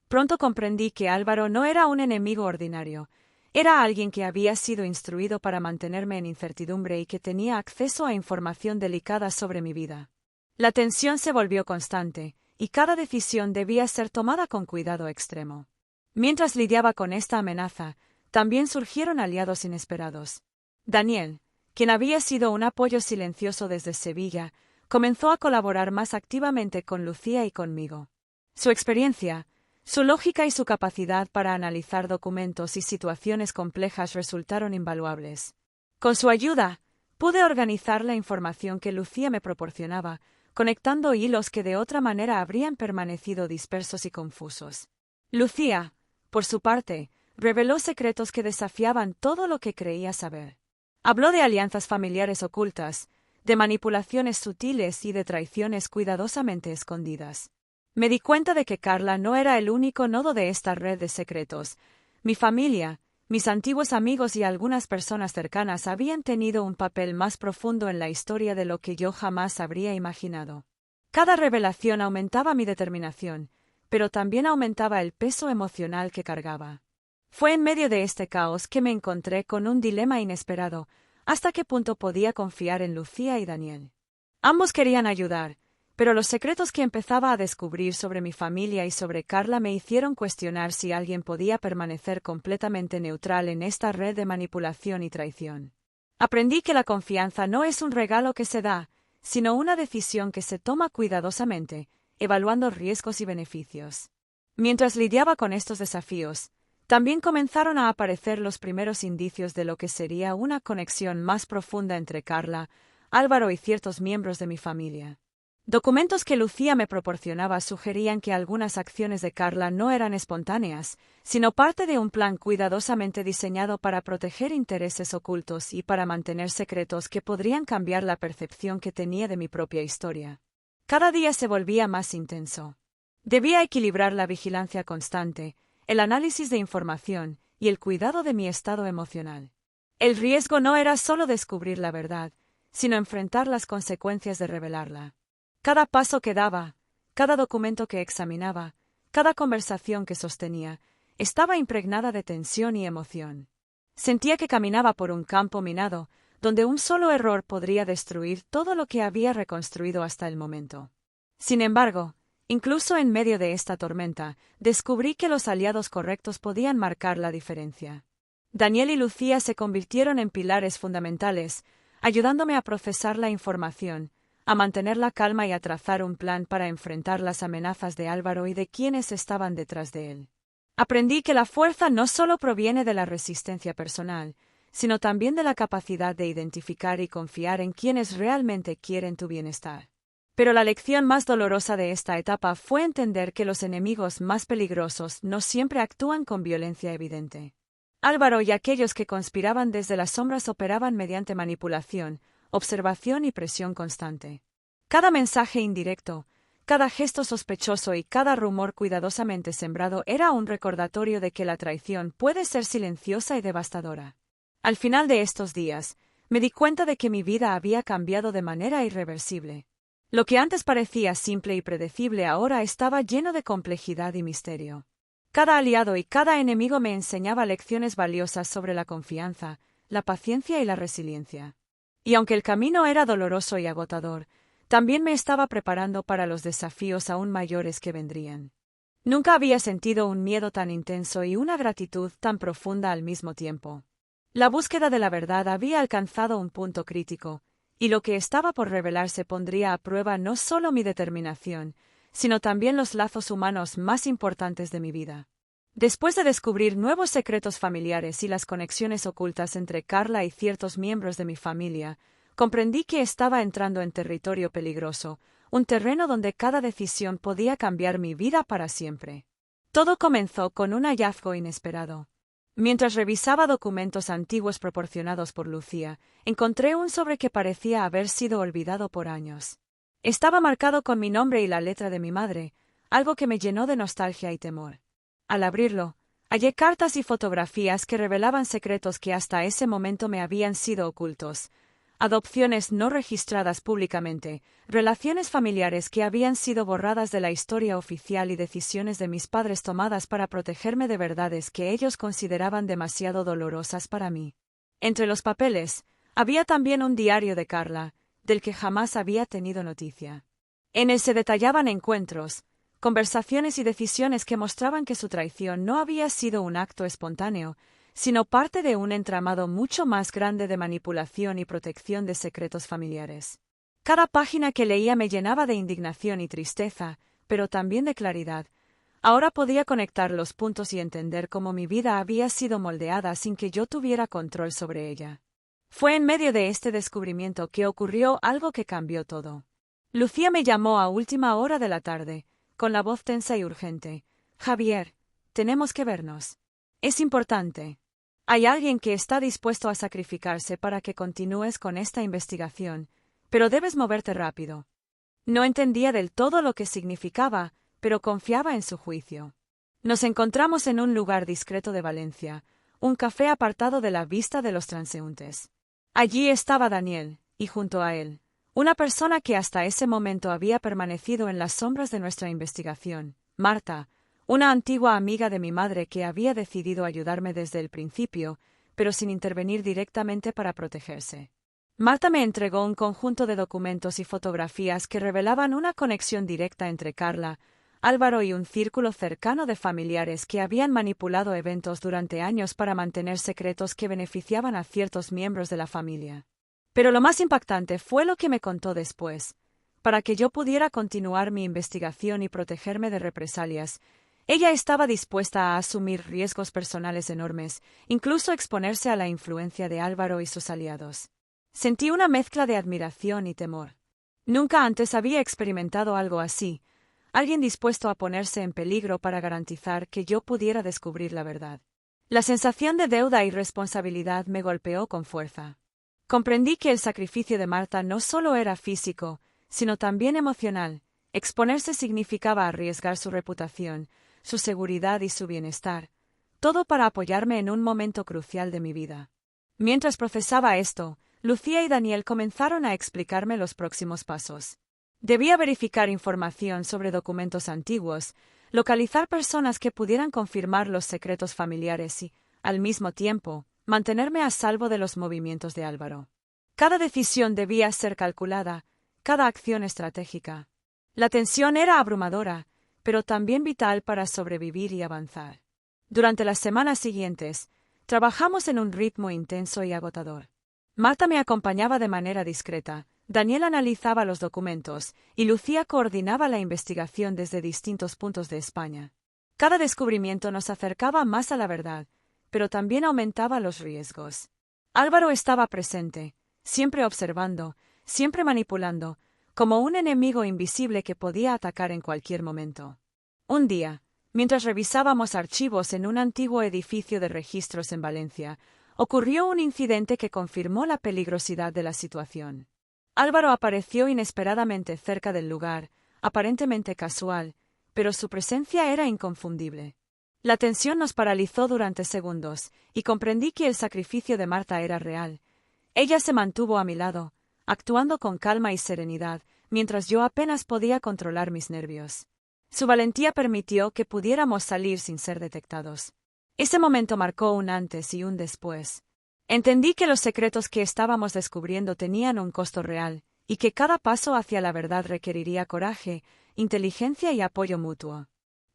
Pronto comprendí que Álvaro no era un enemigo ordinario, era alguien que había sido instruido para mantenerme en incertidumbre y que tenía acceso a información delicada sobre mi vida. La tensión se volvió constante, y cada decisión debía ser tomada con cuidado extremo. Mientras lidiaba con esta amenaza, también surgieron aliados inesperados. Daniel, quien había sido un apoyo silencioso desde Sevilla, comenzó a colaborar más activamente con Lucía y conmigo. Su experiencia, su lógica y su capacidad para analizar documentos y situaciones complejas resultaron invaluables. Con su ayuda, pude organizar la información que Lucía me proporcionaba, conectando hilos que de otra manera habrían permanecido dispersos y confusos. Lucía, por su parte, reveló secretos que desafiaban todo lo que creía saber. Habló de alianzas familiares ocultas, de manipulaciones sutiles y de traiciones cuidadosamente escondidas. Me di cuenta de que Carla no era el único nodo de esta red de secretos. Mi familia, mis antiguos amigos y algunas personas cercanas habían tenido un papel más profundo en la historia de lo que yo jamás habría imaginado. Cada revelación aumentaba mi determinación, pero también aumentaba el peso emocional que cargaba. Fue en medio de este caos que me encontré con un dilema inesperado: ¿hasta qué punto podía confiar en Lucía y Daniel? Ambos querían ayudar, pero los secretos que empezaba a descubrir sobre mi familia y sobre Carla me hicieron cuestionar si alguien podía permanecer completamente neutral en esta red de manipulación y traición. Aprendí que la confianza no es un regalo que se da, sino una decisión que se toma cuidadosamente, evaluando riesgos y beneficios. Mientras lidiaba con estos desafíos, también comenzaron a aparecer los primeros indicios de lo que sería una conexión más profunda entre Carla, Álvaro y ciertos miembros de mi familia. Documentos que Lucía me proporcionaba sugerían que algunas acciones de Carla no eran espontáneas, sino parte de un plan cuidadosamente diseñado para proteger intereses ocultos y para mantener secretos que podrían cambiar la percepción que tenía de mi propia historia. Cada día se volvía más intenso. Debía equilibrar la vigilancia constante, el análisis de información y el cuidado de mi estado emocional. El riesgo no era solo descubrir la verdad, sino enfrentar las consecuencias de revelarla. Cada paso que daba, cada documento que examinaba, cada conversación que sostenía, estaba impregnada de tensión y emoción. Sentía que caminaba por un campo minado, donde un solo error podría destruir todo lo que había reconstruido hasta el momento. Sin embargo, incluso en medio de esta tormenta, descubrí que los aliados correctos podían marcar la diferencia. Daniel y Lucía se convirtieron en pilares fundamentales, ayudándome a procesar la información, a mantener la calma y a trazar un plan para enfrentar las amenazas de Álvaro y de quienes estaban detrás de él. Aprendí que la fuerza no solo proviene de la resistencia personal, sino también de la capacidad de identificar y confiar en quienes realmente quieren tu bienestar. Pero la lección más dolorosa de esta etapa fue entender que los enemigos más peligrosos no siempre actúan con violencia evidente. Álvaro y aquellos que conspiraban desde las sombras operaban mediante manipulación, observación y presión constante. Cada mensaje indirecto, cada gesto sospechoso y cada rumor cuidadosamente sembrado era un recordatorio de que la traición puede ser silenciosa y devastadora. Al final de estos días, me di cuenta de que mi vida había cambiado de manera irreversible. Lo que antes parecía simple y predecible ahora estaba lleno de complejidad y misterio. Cada aliado y cada enemigo me enseñaba lecciones valiosas sobre la confianza, la paciencia y la resiliencia. Y aunque el camino era doloroso y agotador, también me estaba preparando para los desafíos aún mayores que vendrían. Nunca había sentido un miedo tan intenso y una gratitud tan profunda al mismo tiempo. La búsqueda de la verdad había alcanzado un punto crítico, y lo que estaba por revelarse pondría a prueba no solo mi determinación, sino también los lazos humanos más importantes de mi vida. Después de descubrir nuevos secretos familiares y las conexiones ocultas entre Carla y ciertos miembros de mi familia, comprendí que estaba entrando en territorio peligroso, un terreno donde cada decisión podía cambiar mi vida para siempre. Todo comenzó con un hallazgo inesperado. Mientras revisaba documentos antiguos proporcionados por Lucía, encontré un sobre que parecía haber sido olvidado por años. Estaba marcado con mi nombre y la letra de mi madre, algo que me llenó de nostalgia y temor. Al abrirlo, hallé cartas y fotografías que revelaban secretos que hasta ese momento me habían sido ocultos: adopciones no registradas públicamente, relaciones familiares que habían sido borradas de la historia oficial y decisiones de mis padres tomadas para protegerme de verdades que ellos consideraban demasiado dolorosas para mí. Entre los papeles, había también un diario de Carla, del que jamás había tenido noticia. En él se detallaban encuentros, conversaciones y decisiones que mostraban que su traición no había sido un acto espontáneo, sino parte de un entramado mucho más grande de manipulación y protección de secretos familiares. Cada página que leía me llenaba de indignación y tristeza, pero también de claridad. Ahora podía conectar los puntos y entender cómo mi vida había sido moldeada sin que yo tuviera control sobre ella. Fue en medio de este descubrimiento que ocurrió algo que cambió todo. Lucía me llamó a última hora de la tarde, con la voz tensa y urgente. Javier, tenemos que vernos. Es importante. Hay alguien que está dispuesto a sacrificarse para que continúes con esta investigación, pero debes moverte rápido. No entendía del todo lo que significaba, pero confiaba en su juicio. Nos encontramos en un lugar discreto de Valencia, un café apartado de la vista de los transeúntes. Allí estaba Daniel, y junto a él, una persona que hasta ese momento había permanecido en las sombras de nuestra investigación, Marta, una antigua amiga de mi madre que había decidido ayudarme desde el principio, pero sin intervenir directamente para protegerse. Marta me entregó un conjunto de documentos y fotografías que revelaban una conexión directa entre Carla, Álvaro y un círculo cercano de familiares que habían manipulado eventos durante años para mantener secretos que beneficiaban a ciertos miembros de la familia. Pero lo más impactante fue lo que me contó después. Para que yo pudiera continuar mi investigación y protegerme de represalias, ella estaba dispuesta a asumir riesgos personales enormes, incluso exponerse a la influencia de Álvaro y sus aliados. Sentí una mezcla de admiración y temor. Nunca antes había experimentado algo así, alguien dispuesto a ponerse en peligro para garantizar que yo pudiera descubrir la verdad. La sensación de deuda y responsabilidad me golpeó con fuerza. Comprendí que el sacrificio de Marta no solo era físico, sino también emocional. Exponerse significaba arriesgar su reputación, su seguridad y su bienestar, todo para apoyarme en un momento crucial de mi vida. Mientras procesaba esto, Lucía y Daniel comenzaron a explicarme los próximos pasos. Debía verificar información sobre documentos antiguos, localizar personas que pudieran confirmar los secretos familiares y, al mismo tiempo, mantenerme a salvo de los movimientos de Álvaro. Cada decisión debía ser calculada, cada acción estratégica. La tensión era abrumadora, pero también vital para sobrevivir y avanzar. Durante las semanas siguientes, trabajamos en un ritmo intenso y agotador. Marta me acompañaba de manera discreta, Daniel analizaba los documentos, y Lucía coordinaba la investigación desde distintos puntos de España. Cada descubrimiento nos acercaba más a la verdad, pero también aumentaba los riesgos. Álvaro estaba presente, siempre observando, siempre manipulando, como un enemigo invisible que podía atacar en cualquier momento. Un día, mientras revisábamos archivos en un antiguo edificio de registros en Valencia, ocurrió un incidente que confirmó la peligrosidad de la situación. Álvaro apareció inesperadamente cerca del lugar, aparentemente casual, pero su presencia era inconfundible. La tensión nos paralizó durante segundos, y comprendí que el sacrificio de Marta era real. Ella se mantuvo a mi lado, actuando con calma y serenidad, mientras yo apenas podía controlar mis nervios. Su valentía permitió que pudiéramos salir sin ser detectados. Ese momento marcó un antes y un después. Entendí que los secretos que estábamos descubriendo tenían un costo real, y que cada paso hacia la verdad requeriría coraje, inteligencia y apoyo mutuo.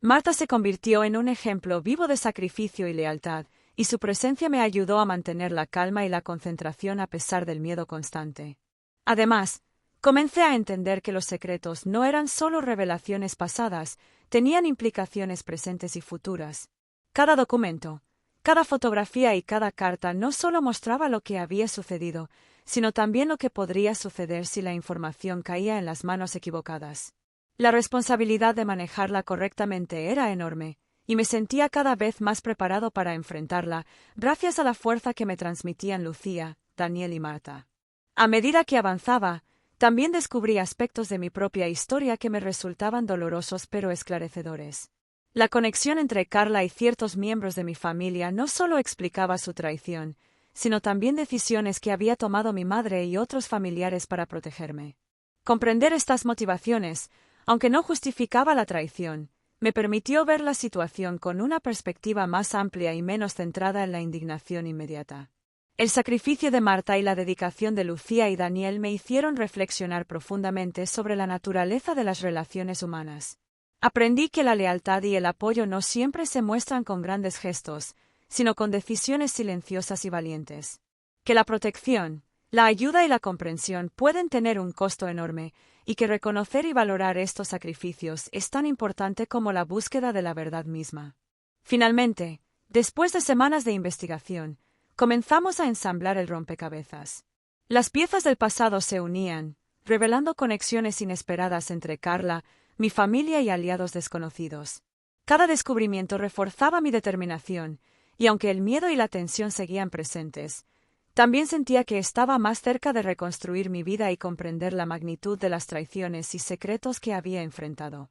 Marta se convirtió en un ejemplo vivo de sacrificio y lealtad, y su presencia me ayudó a mantener la calma y la concentración a pesar del miedo constante. Además, comencé a entender que los secretos no eran solo revelaciones pasadas, tenían implicaciones presentes y futuras. Cada documento, cada fotografía y cada carta no solo mostraba lo que había sucedido, sino también lo que podría suceder si la información caía en las manos equivocadas. La responsabilidad de manejarla correctamente era enorme, y me sentía cada vez más preparado para enfrentarla, gracias a la fuerza que me transmitían Lucía, Daniel y Marta. A medida que avanzaba, también descubrí aspectos de mi propia historia que me resultaban dolorosos pero esclarecedores. La conexión entre Carla y ciertos miembros de mi familia no solo explicaba su traición, sino también decisiones que había tomado mi madre y otros familiares para protegerme. Comprender estas motivaciones, aunque no justificaba la traición, me permitió ver la situación con una perspectiva más amplia y menos centrada en la indignación inmediata. El sacrificio de Marta y la dedicación de Lucía y Daniel me hicieron reflexionar profundamente sobre la naturaleza de las relaciones humanas. Aprendí que la lealtad y el apoyo no siempre se muestran con grandes gestos, sino con decisiones silenciosas y valientes. Que la protección, la ayuda y la comprensión pueden tener un costo enorme, y que reconocer y valorar estos sacrificios es tan importante como la búsqueda de la verdad misma. Finalmente, después de semanas de investigación, comenzamos a ensamblar el rompecabezas. Las piezas del pasado se unían, revelando conexiones inesperadas entre Carla, mi familia y aliados desconocidos. Cada descubrimiento reforzaba mi determinación, y aunque el miedo y la tensión seguían presentes, también sentía que estaba más cerca de reconstruir mi vida y comprender la magnitud de las traiciones y secretos que había enfrentado.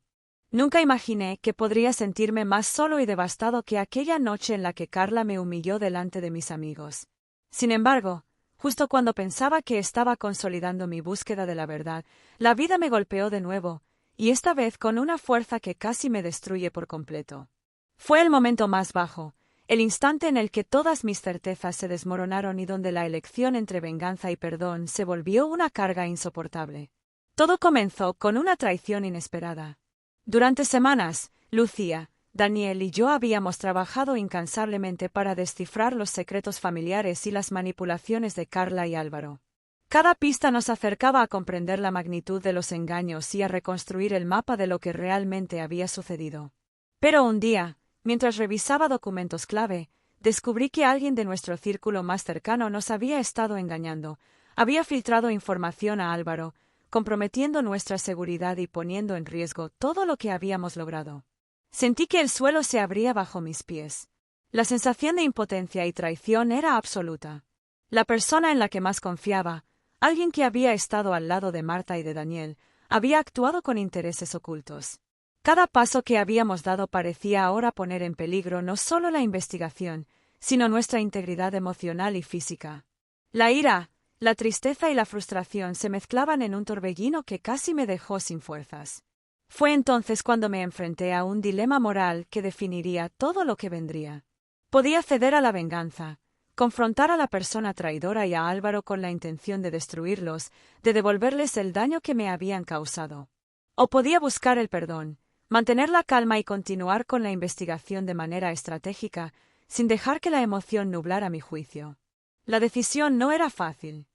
Nunca imaginé que podría sentirme más solo y devastado que aquella noche en la que Carla me humilló delante de mis amigos. Sin embargo, justo cuando pensaba que estaba consolidando mi búsqueda de la verdad, la vida me golpeó de nuevo, y esta vez con una fuerza que casi me destruye por completo. Fue el momento más bajo, el instante en el que todas mis certezas se desmoronaron y donde la elección entre venganza y perdón se volvió una carga insoportable. Todo comenzó con una traición inesperada. Durante semanas, Lucía, Daniel y yo habíamos trabajado incansablemente para descifrar los secretos familiares y las manipulaciones de Carla y Álvaro. Cada pista nos acercaba a comprender la magnitud de los engaños y a reconstruir el mapa de lo que realmente había sucedido. Pero un día, mientras revisaba documentos clave, descubrí que alguien de nuestro círculo más cercano nos había estado engañando, había filtrado información a Álvaro, comprometiendo nuestra seguridad y poniendo en riesgo todo lo que habíamos logrado. Sentí que el suelo se abría bajo mis pies. La sensación de impotencia y traición era absoluta. La persona en la que más confiaba, alguien que había estado al lado de Marta y de Daniel, había actuado con intereses ocultos. Cada paso que habíamos dado parecía ahora poner en peligro no solo la investigación, sino nuestra integridad emocional y física. La ira, la tristeza y la frustración se mezclaban en un torbellino que casi me dejó sin fuerzas. Fue entonces cuando me enfrenté a un dilema moral que definiría todo lo que vendría. Podía ceder a la venganza, confrontar a la persona traidora y a Álvaro con la intención de destruirlos, de devolverles el daño que me habían causado. O podía buscar el perdón, mantener la calma y continuar con la investigación de manera estratégica, sin dejar que la emoción nublara mi juicio. La decisión no era fácil.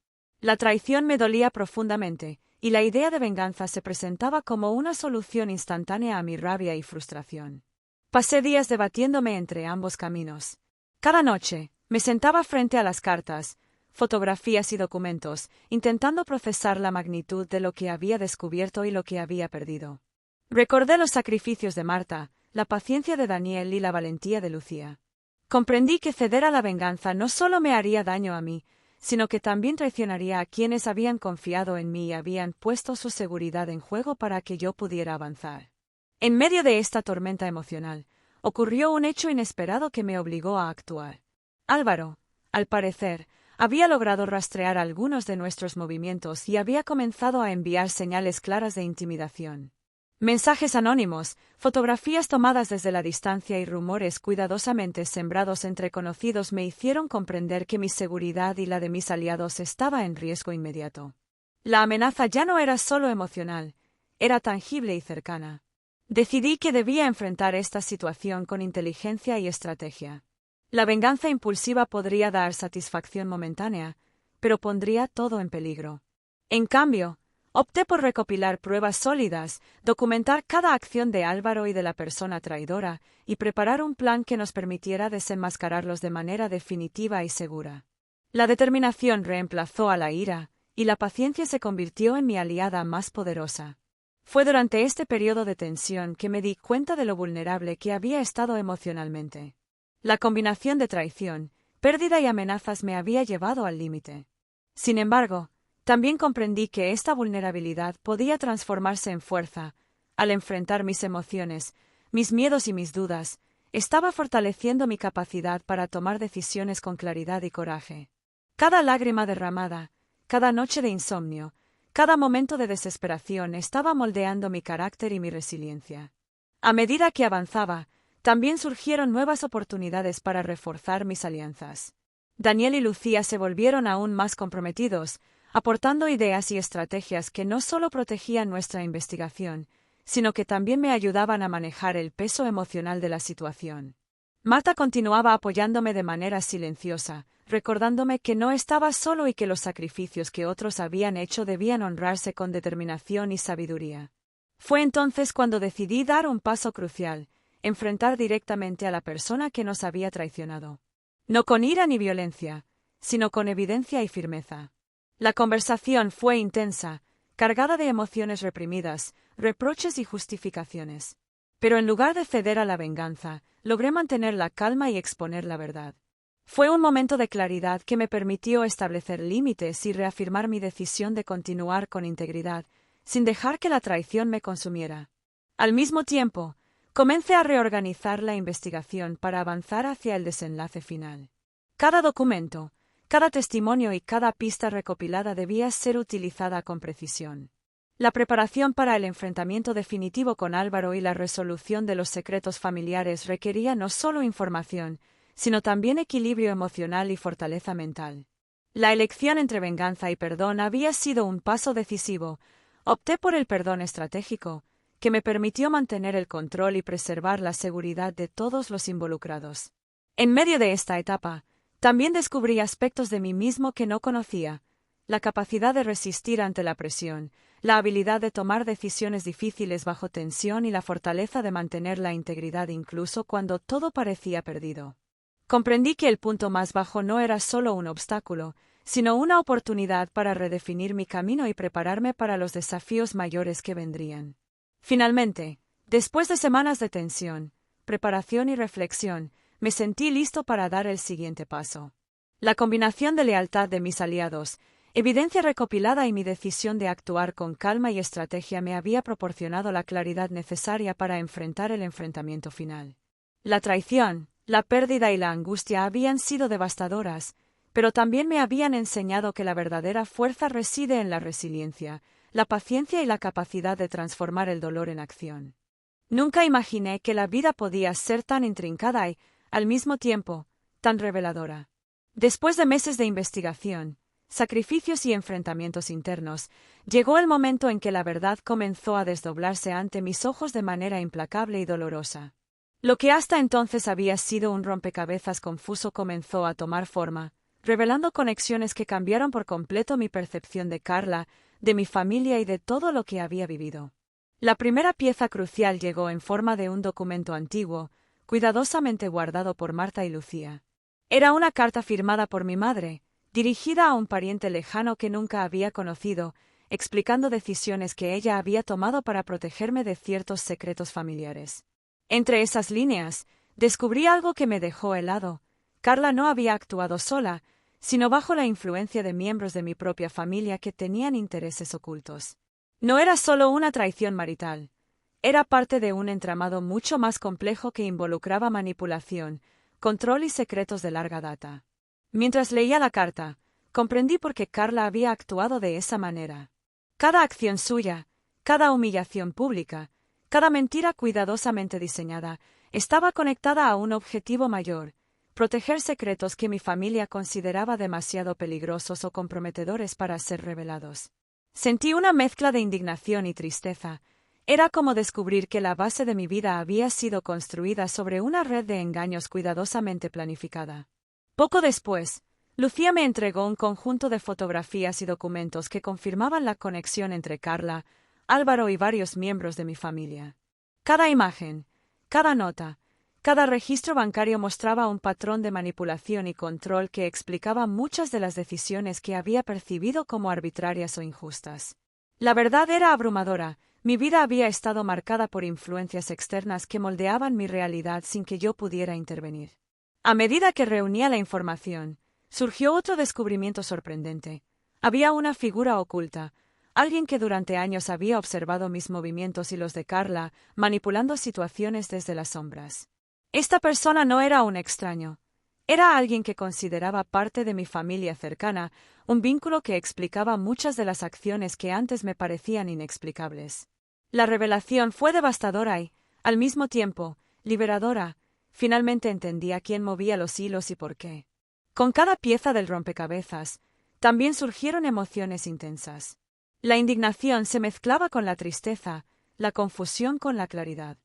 La traición me dolía profundamente, y la idea de venganza se presentaba como una solución instantánea a mi rabia y frustración. Pasé días debatiéndome entre ambos caminos. Cada noche, me sentaba frente a las cartas, fotografías y documentos, intentando procesar la magnitud de lo que había descubierto y lo que había perdido. Recordé los sacrificios de Marta, la paciencia de Daniel y la valentía de Lucía. Comprendí que ceder a la venganza no solo me haría daño a mí, sino que también traicionaría a quienes habían confiado en mí y habían puesto su seguridad en juego para que yo pudiera avanzar. En medio de esta tormenta emocional, ocurrió un hecho inesperado que me obligó a actuar. Álvaro, al parecer, había logrado rastrear algunos de nuestros movimientos y había comenzado a enviar señales claras de intimidación. Mensajes anónimos, fotografías tomadas desde la distancia y rumores cuidadosamente sembrados entre conocidos me hicieron comprender que mi seguridad y la de mis aliados estaba en riesgo inmediato. La amenaza ya no era solo emocional, era tangible y cercana. Decidí que debía enfrentar esta situación con inteligencia y estrategia. La venganza impulsiva podría dar satisfacción momentánea, pero pondría todo en peligro. En cambio, opté por recopilar pruebas sólidas, documentar cada acción de Álvaro y de la persona traidora, y preparar un plan que nos permitiera desenmascararlos de manera definitiva y segura. La determinación reemplazó a la ira, y la paciencia se convirtió en mi aliada más poderosa. Fue durante este periodo de tensión que me di cuenta de lo vulnerable que había estado emocionalmente. La combinación de traición, pérdida y amenazas me había llevado al límite. Sin embargo, también comprendí que esta vulnerabilidad podía transformarse en fuerza. Al enfrentar mis emociones, mis miedos y mis dudas, estaba fortaleciendo mi capacidad para tomar decisiones con claridad y coraje. Cada lágrima derramada, cada noche de insomnio, cada momento de desesperación estaba moldeando mi carácter y mi resiliencia. A medida que avanzaba, también surgieron nuevas oportunidades para reforzar mis alianzas. Daniel y Lucía se volvieron aún más comprometidos, aportando ideas y estrategias que no solo protegían nuestra investigación, sino que también me ayudaban a manejar el peso emocional de la situación. Marta continuaba apoyándome de manera silenciosa, recordándome que no estaba solo y que los sacrificios que otros habían hecho debían honrarse con determinación y sabiduría. Fue entonces cuando decidí dar un paso crucial, enfrentar directamente a la persona que nos había traicionado. No con ira ni violencia, sino con evidencia y firmeza. La conversación fue intensa, cargada de emociones reprimidas, reproches y justificaciones. Pero en lugar de ceder a la venganza, logré mantener la calma y exponer la verdad. Fue un momento de claridad que me permitió establecer límites y reafirmar mi decisión de continuar con integridad, sin dejar que la traición me consumiera. Al mismo tiempo, comencé a reorganizar la investigación para avanzar hacia el desenlace final. Cada documento, cada testimonio y cada pista recopilada debía ser utilizada con precisión. La preparación para el enfrentamiento definitivo con Álvaro y la resolución de los secretos familiares requería no solo información, sino también equilibrio emocional y fortaleza mental. La elección entre venganza y perdón había sido un paso decisivo. Opté por el perdón estratégico, que me permitió mantener el control y preservar la seguridad de todos los involucrados. En medio de esta etapa, también descubrí aspectos de mí mismo que no conocía: la capacidad de resistir ante la presión, la habilidad de tomar decisiones difíciles bajo tensión y la fortaleza de mantener la integridad incluso cuando todo parecía perdido. Comprendí que el punto más bajo no era solo un obstáculo, sino una oportunidad para redefinir mi camino y prepararme para los desafíos mayores que vendrían. Finalmente, después de semanas de tensión, preparación y reflexión, me sentí listo para dar el siguiente paso. La combinación de lealtad de mis aliados, evidencia recopilada y mi decisión de actuar con calma y estrategia me había proporcionado la claridad necesaria para enfrentar el enfrentamiento final. La traición, la pérdida y la angustia habían sido devastadoras, pero también me habían enseñado que la verdadera fuerza reside en la resiliencia, la paciencia y la capacidad de transformar el dolor en acción. Nunca imaginé que la vida podía ser tan intrincada y, al mismo tiempo, tan reveladora. Después de meses de investigación, sacrificios y enfrentamientos internos, llegó el momento en que la verdad comenzó a desdoblarse ante mis ojos de manera implacable y dolorosa. Lo que hasta entonces había sido un rompecabezas confuso comenzó a tomar forma, revelando conexiones que cambiaron por completo mi percepción de Carla, de mi familia y de todo lo que había vivido. La primera pieza crucial llegó en forma de un documento antiguo, cuidadosamente guardado por Marta y Lucía. Era una carta firmada por mi madre, dirigida a un pariente lejano que nunca había conocido, explicando decisiones que ella había tomado para protegerme de ciertos secretos familiares. Entre esas líneas, descubrí algo que me dejó helado. Carla no había actuado sola, sino bajo la influencia de miembros de mi propia familia que tenían intereses ocultos. No era solo una traición marital. Era parte de un entramado mucho más complejo que involucraba manipulación, control y secretos de larga data. Mientras leía la carta, comprendí por qué Carla había actuado de esa manera. Cada acción suya, cada humillación pública, cada mentira cuidadosamente diseñada, estaba conectada a un objetivo mayor: proteger secretos que mi familia consideraba demasiado peligrosos o comprometedores para ser revelados. Sentí una mezcla de indignación y tristeza. Era como descubrir que la base de mi vida había sido construida sobre una red de engaños cuidadosamente planificada. Poco después, Lucía me entregó un conjunto de fotografías y documentos que confirmaban la conexión entre Carla, Álvaro y varios miembros de mi familia. Cada imagen, cada nota, cada registro bancario mostraba un patrón de manipulación y control que explicaba muchas de las decisiones que había percibido como arbitrarias o injustas. La verdad era abrumadora: mi vida había estado marcada por influencias externas que moldeaban mi realidad sin que yo pudiera intervenir. A medida que reunía la información, surgió otro descubrimiento sorprendente. Había una figura oculta, alguien que durante años había observado mis movimientos y los de Carla, manipulando situaciones desde las sombras. Esta persona no era un extraño. Era alguien que consideraba parte de mi familia cercana, un vínculo que explicaba muchas de las acciones que antes me parecían inexplicables. La revelación fue devastadora y, al mismo tiempo, liberadora. Finalmente entendía quién movía los hilos y por qué. Con cada pieza del rompecabezas, también surgieron emociones intensas. La indignación se mezclaba con la tristeza, la confusión con la claridad.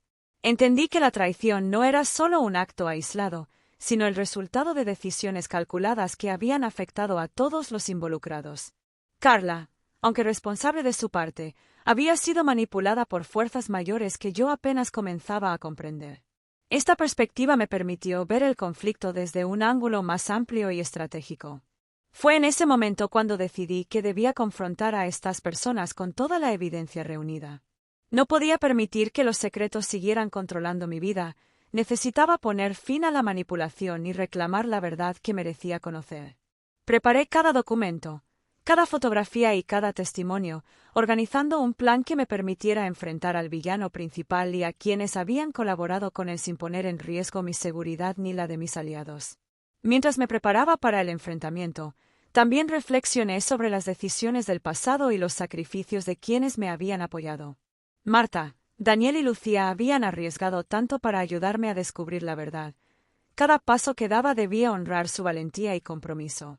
Entendí que la traición no era solo un acto aislado, sino el resultado de decisiones calculadas que habían afectado a todos los involucrados. Carla, aunque responsable de su parte, había sido manipulada por fuerzas mayores que yo apenas comenzaba a comprender. Esta perspectiva me permitió ver el conflicto desde un ángulo más amplio y estratégico. Fue en ese momento cuando decidí que debía confrontar a estas personas con toda la evidencia reunida. No podía permitir que los secretos siguieran controlando mi vida. Necesitaba poner fin a la manipulación y reclamar la verdad que merecía conocer. Preparé cada documento, cada fotografía y cada testimonio, organizando un plan que me permitiera enfrentar al villano principal y a quienes habían colaborado con él sin poner en riesgo mi seguridad ni la de mis aliados. Mientras me preparaba para el enfrentamiento, también reflexioné sobre las decisiones del pasado y los sacrificios de quienes me habían apoyado. Marta, Daniel y Lucía habían arriesgado tanto para ayudarme a descubrir la verdad. Cada paso que daba debía honrar su valentía y compromiso.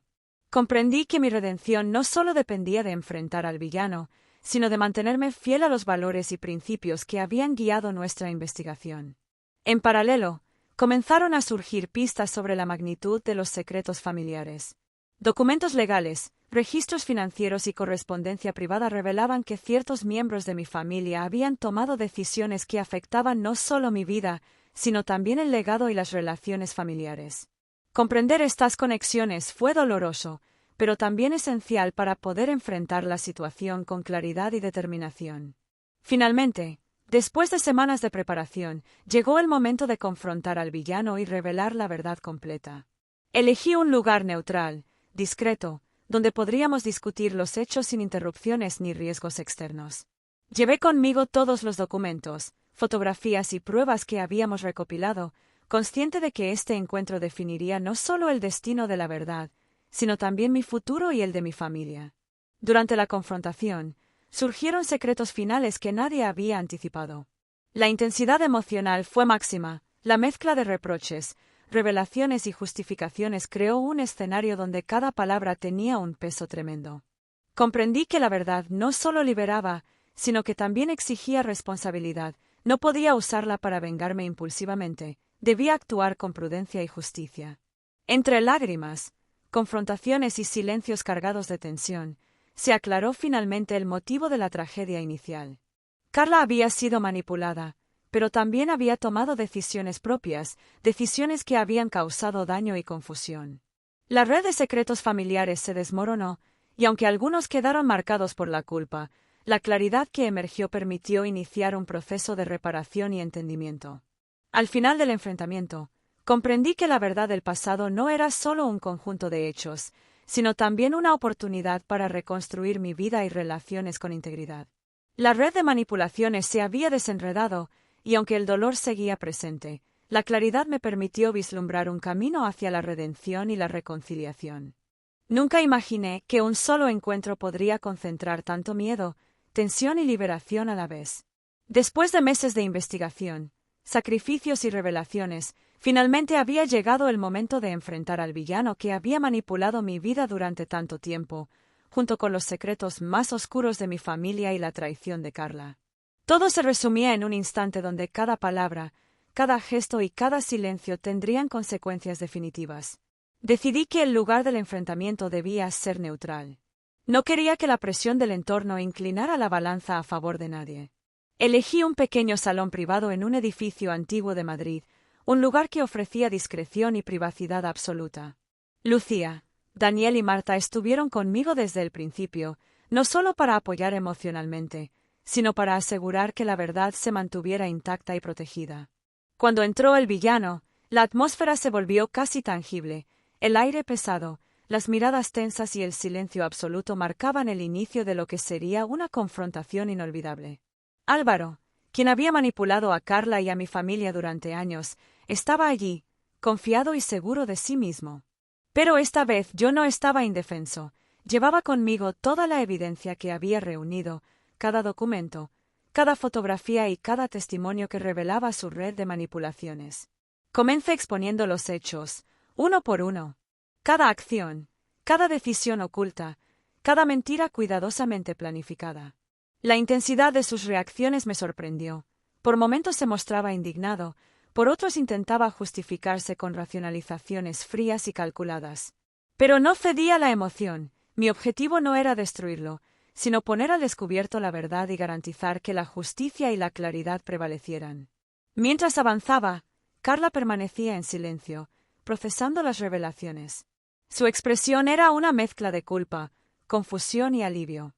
Comprendí que mi redención no solo dependía de enfrentar al villano, sino de mantenerme fiel a los valores y principios que habían guiado nuestra investigación. En paralelo, comenzaron a surgir pistas sobre la magnitud de los secretos familiares. Documentos legales, registros financieros y correspondencia privada revelaban que ciertos miembros de mi familia habían tomado decisiones que afectaban no solo mi vida, sino también el legado y las relaciones familiares. Comprender estas conexiones fue doloroso, pero también esencial para poder enfrentar la situación con claridad y determinación. Finalmente, después de semanas de preparación, llegó el momento de confrontar al villano y revelar la verdad completa. Elegí un lugar neutral, discreto, donde podríamos discutir los hechos sin interrupciones ni riesgos externos. Llevé conmigo todos los documentos, fotografías y pruebas que habíamos recopilado, consciente de que este encuentro definiría no solo el destino de la verdad, sino también mi futuro y el de mi familia. Durante la confrontación, surgieron secretos finales que nadie había anticipado. La intensidad emocional fue máxima, la mezcla de reproches, revelaciones y justificaciones creó un escenario donde cada palabra tenía un peso tremendo. Comprendí que la verdad no solo liberaba, sino que también exigía responsabilidad. No podía usarla para vengarme impulsivamente, debía actuar con prudencia y justicia. Entre lágrimas, confrontaciones y silencios cargados de tensión, se aclaró finalmente el motivo de la tragedia inicial. Carla había sido manipulada, pero también había tomado decisiones propias, decisiones que habían causado daño y confusión. La red de secretos familiares se desmoronó, y aunque algunos quedaron marcados por la culpa, la claridad que emergió permitió iniciar un proceso de reparación y entendimiento. Al final del enfrentamiento, comprendí que la verdad del pasado no era solo un conjunto de hechos, sino también una oportunidad para reconstruir mi vida y relaciones con integridad. La red de manipulaciones se había desenredado, y aunque el dolor seguía presente, la claridad me permitió vislumbrar un camino hacia la redención y la reconciliación. Nunca imaginé que un solo encuentro podría concentrar tanto miedo, tensión y liberación a la vez. Después de meses de investigación, sacrificios y revelaciones, finalmente había llegado el momento de enfrentar al villano que había manipulado mi vida durante tanto tiempo, junto con los secretos más oscuros de mi familia y la traición de Carla. Todo se resumía en un instante donde cada palabra, cada gesto y cada silencio tendrían consecuencias definitivas. Decidí que el lugar del enfrentamiento debía ser neutral. No quería que la presión del entorno inclinara la balanza a favor de nadie. Elegí un pequeño salón privado en un edificio antiguo de Madrid, un lugar que ofrecía discreción y privacidad absoluta. Lucía, Daniel y Marta estuvieron conmigo desde el principio, no solo para apoyar emocionalmente, sino para asegurar que la verdad se mantuviera intacta y protegida. Cuando entró el villano, la atmósfera se volvió casi tangible, el aire pesado, las miradas tensas y el silencio absoluto marcaban el inicio de lo que sería una confrontación inolvidable. Álvaro, quien había manipulado a Carla y a mi familia durante años, estaba allí, confiado y seguro de sí mismo. Pero esta vez yo no estaba indefenso, llevaba conmigo toda la evidencia que había reunido, cada documento, cada fotografía y cada testimonio que revelaba su red de manipulaciones. Comencé exponiendo los hechos, uno por uno. Cada acción, cada decisión oculta, cada mentira cuidadosamente planificada. La intensidad de sus reacciones me sorprendió. Por momentos se mostraba indignado, por otros intentaba justificarse con racionalizaciones frías y calculadas. Pero no cedía a la emoción. Mi objetivo no era destruirlo, sino poner al descubierto la verdad y garantizar que la justicia y la claridad prevalecieran. Mientras avanzaba, Carla permanecía en silencio, procesando las revelaciones. Su expresión era una mezcla de culpa, confusión y alivio.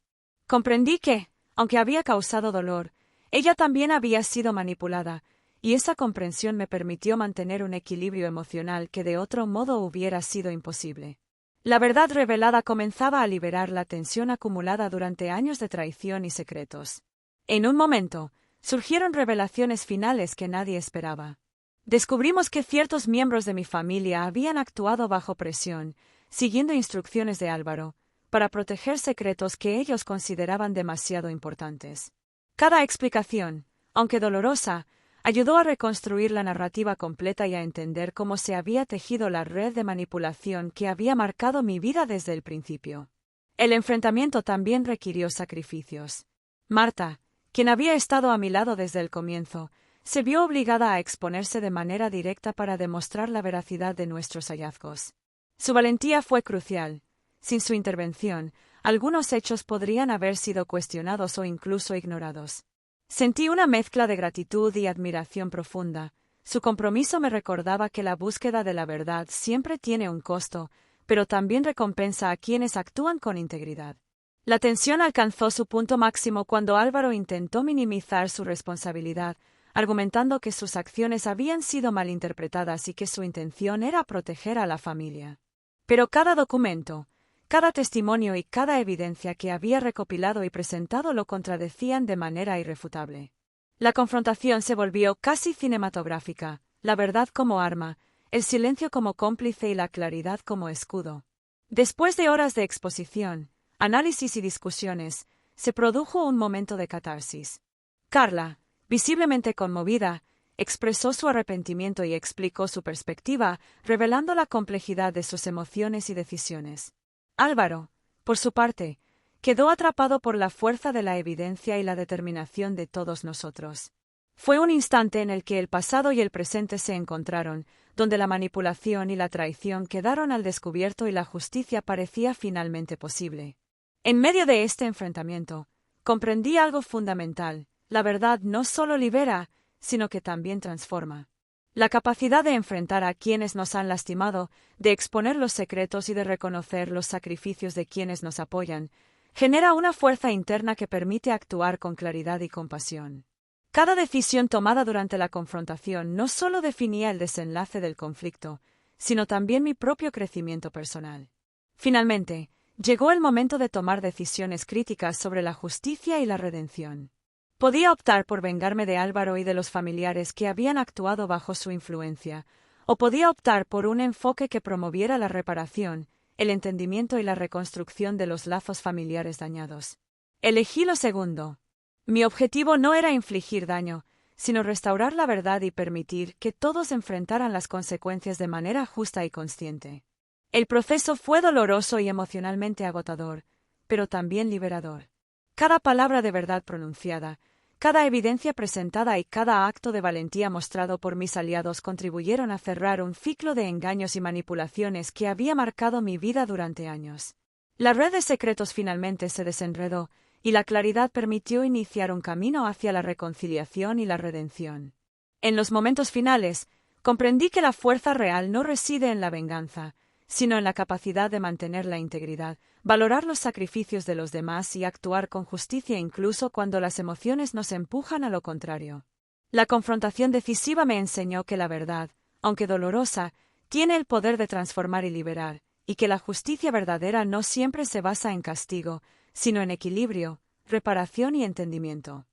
Comprendí que, aunque había causado dolor, ella también había sido manipulada, y esa comprensión me permitió mantener un equilibrio emocional que de otro modo hubiera sido imposible. La verdad revelada comenzaba a liberar la tensión acumulada durante años de traición y secretos. En un momento, surgieron revelaciones finales que nadie esperaba. Descubrimos que ciertos miembros de mi familia habían actuado bajo presión, siguiendo instrucciones de Álvaro, para proteger secretos que ellos consideraban demasiado importantes. Cada explicación, aunque dolorosa, ayudó a reconstruir la narrativa completa y a entender cómo se había tejido la red de manipulación que había marcado mi vida desde el principio. El enfrentamiento también requirió sacrificios. Marta, quien había estado a mi lado desde el comienzo, se vio obligada a exponerse de manera directa para demostrar la veracidad de nuestros hallazgos. Su valentía fue crucial. Sin su intervención, algunos hechos podrían haber sido cuestionados o incluso ignorados. Sentí una mezcla de gratitud y admiración profunda. Su compromiso me recordaba que la búsqueda de la verdad siempre tiene un costo, pero también recompensa a quienes actúan con integridad. La tensión alcanzó su punto máximo cuando Álvaro intentó minimizar su responsabilidad, argumentando que sus acciones habían sido malinterpretadas y que su intención era proteger a la familia. Pero cada documento, cada testimonio y cada evidencia que había recopilado y presentado lo contradecían de manera irrefutable. La confrontación se volvió casi cinematográfica, la verdad como arma, el silencio como cómplice y la claridad como escudo. Después de horas de exposición, análisis y discusiones, se produjo un momento de catarsis. Carla, visiblemente conmovida, expresó su arrepentimiento y explicó su perspectiva, revelando la complejidad de sus emociones y decisiones. Álvaro, por su parte, quedó atrapado por la fuerza de la evidencia y la determinación de todos nosotros. Fue un instante en el que el pasado y el presente se encontraron, donde la manipulación y la traición quedaron al descubierto y la justicia parecía finalmente posible. En medio de este enfrentamiento, comprendí algo fundamental: la verdad no solo libera, sino que también transforma. La capacidad de enfrentar a quienes nos han lastimado, de exponer los secretos y de reconocer los sacrificios de quienes nos apoyan, genera una fuerza interna que permite actuar con claridad y compasión. Cada decisión tomada durante la confrontación no solo definía el desenlace del conflicto, sino también mi propio crecimiento personal. Finalmente, llegó el momento de tomar decisiones críticas sobre la justicia y la redención. Podía optar por vengarme de Álvaro y de los familiares que habían actuado bajo su influencia, o podía optar por un enfoque que promoviera la reparación, el entendimiento y la reconstrucción de los lazos familiares dañados. Elegí lo segundo. Mi objetivo no era infligir daño, sino restaurar la verdad y permitir que todos enfrentaran las consecuencias de manera justa y consciente. El proceso fue doloroso y emocionalmente agotador, pero también liberador. Cada palabra de verdad pronunciada, cada evidencia presentada y cada acto de valentía mostrado por mis aliados contribuyeron a cerrar un ciclo de engaños y manipulaciones que había marcado mi vida durante años. La red de secretos finalmente se desenredó, y la claridad permitió iniciar un camino hacia la reconciliación y la redención. En los momentos finales, comprendí que la fuerza real no reside en la venganza, sino en la capacidad de mantener la integridad, valorar los sacrificios de los demás y actuar con justicia incluso cuando las emociones nos empujan a lo contrario. La confrontación decisiva me enseñó que la verdad, aunque dolorosa, tiene el poder de transformar y liberar, y que la justicia verdadera no siempre se basa en castigo, sino en equilibrio, reparación y entendimiento.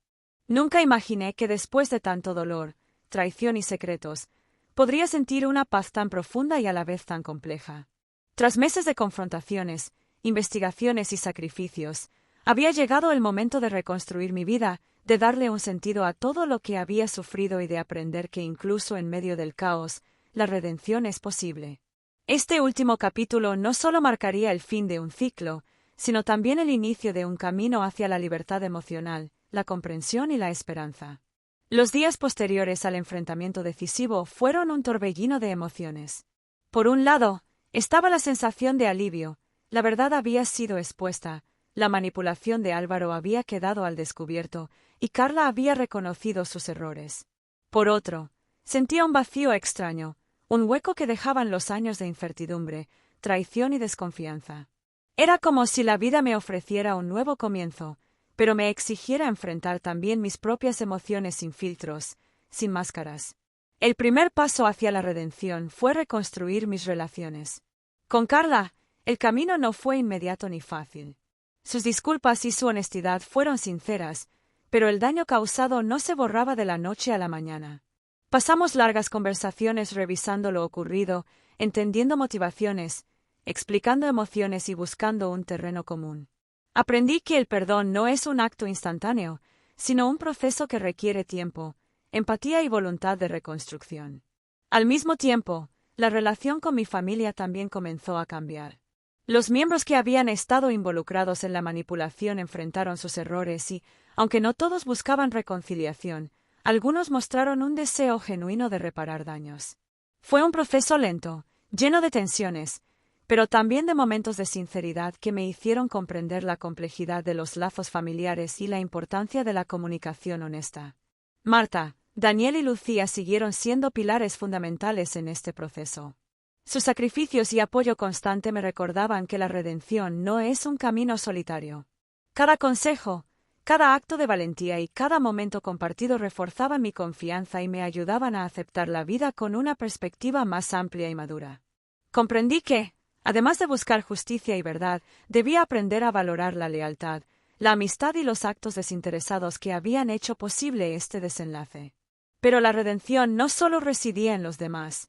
Nunca imaginé que después de tanto dolor, traición y secretos, podría sentir una paz tan profunda y a la vez tan compleja. Tras meses de confrontaciones, investigaciones y sacrificios, había llegado el momento de reconstruir mi vida, de darle un sentido a todo lo que había sufrido y de aprender que incluso en medio del caos, la redención es posible. Este último capítulo no solo marcaría el fin de un ciclo, sino también el inicio de un camino hacia la libertad emocional, la comprensión y la esperanza. Los días posteriores al enfrentamiento decisivo fueron un torbellino de emociones. Por un lado, estaba la sensación de alivio, la verdad había sido expuesta, la manipulación de Álvaro había quedado al descubierto, y Carla había reconocido sus errores. Por otro, sentía un vacío extraño, un hueco que dejaban los años de incertidumbre, traición y desconfianza. Era como si la vida me ofreciera un nuevo comienzo, pero me exigiera enfrentar también mis propias emociones sin filtros, sin máscaras. El primer paso hacia la redención fue reconstruir mis relaciones. Con Carla, el camino no fue inmediato ni fácil. Sus disculpas y su honestidad fueron sinceras, pero el daño causado no se borraba de la noche a la mañana. Pasamos largas conversaciones revisando lo ocurrido, entendiendo motivaciones, explicando emociones y buscando un terreno común. Aprendí que el perdón no es un acto instantáneo, sino un proceso que requiere tiempo, empatía y voluntad de reconstrucción. Al mismo tiempo, la relación con mi familia también comenzó a cambiar. Los miembros que habían estado involucrados en la manipulación enfrentaron sus errores y, aunque no todos buscaban reconciliación, algunos mostraron un deseo genuino de reparar daños. Fue un proceso lento, lleno de tensiones, pero también de momentos de sinceridad que me hicieron comprender la complejidad de los lazos familiares y la importancia de la comunicación honesta. Marta, Daniel y Lucía siguieron siendo pilares fundamentales en este proceso. Sus sacrificios y apoyo constante me recordaban que la redención no es un camino solitario. Cada consejo, cada acto de valentía y cada momento compartido reforzaban mi confianza y me ayudaban a aceptar la vida con una perspectiva más amplia y madura. Comprendí que, además de buscar justicia y verdad, debía aprender a valorar la lealtad, la amistad y los actos desinteresados que habían hecho posible este desenlace. Pero la redención no solo residía en los demás,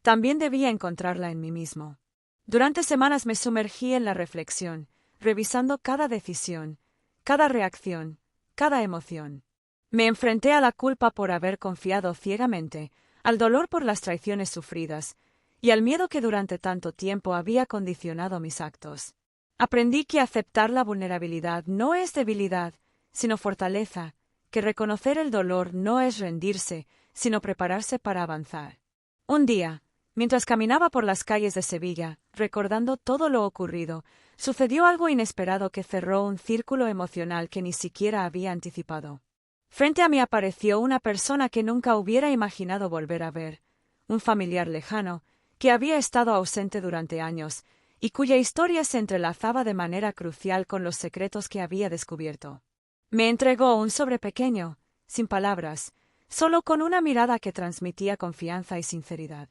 también debía encontrarla en mí mismo. Durante semanas me sumergí en la reflexión, revisando cada decisión, cada reacción, cada emoción. Me enfrenté a la culpa por haber confiado ciegamente, al dolor por las traiciones sufridas, y al miedo que durante tanto tiempo había condicionado mis actos. Aprendí que aceptar la vulnerabilidad no es debilidad, sino fortaleza, que reconocer el dolor no es rendirse, sino prepararse para avanzar. Un día, mientras caminaba por las calles de Sevilla, recordando todo lo ocurrido, sucedió algo inesperado que cerró un círculo emocional que ni siquiera había anticipado. Frente a mí apareció una persona que nunca hubiera imaginado volver a ver, un familiar lejano, que había estado ausente durante años, y cuya historia se entrelazaba de manera crucial con los secretos que había descubierto. Me entregó un sobre pequeño, sin palabras, solo con una mirada que transmitía confianza y sinceridad.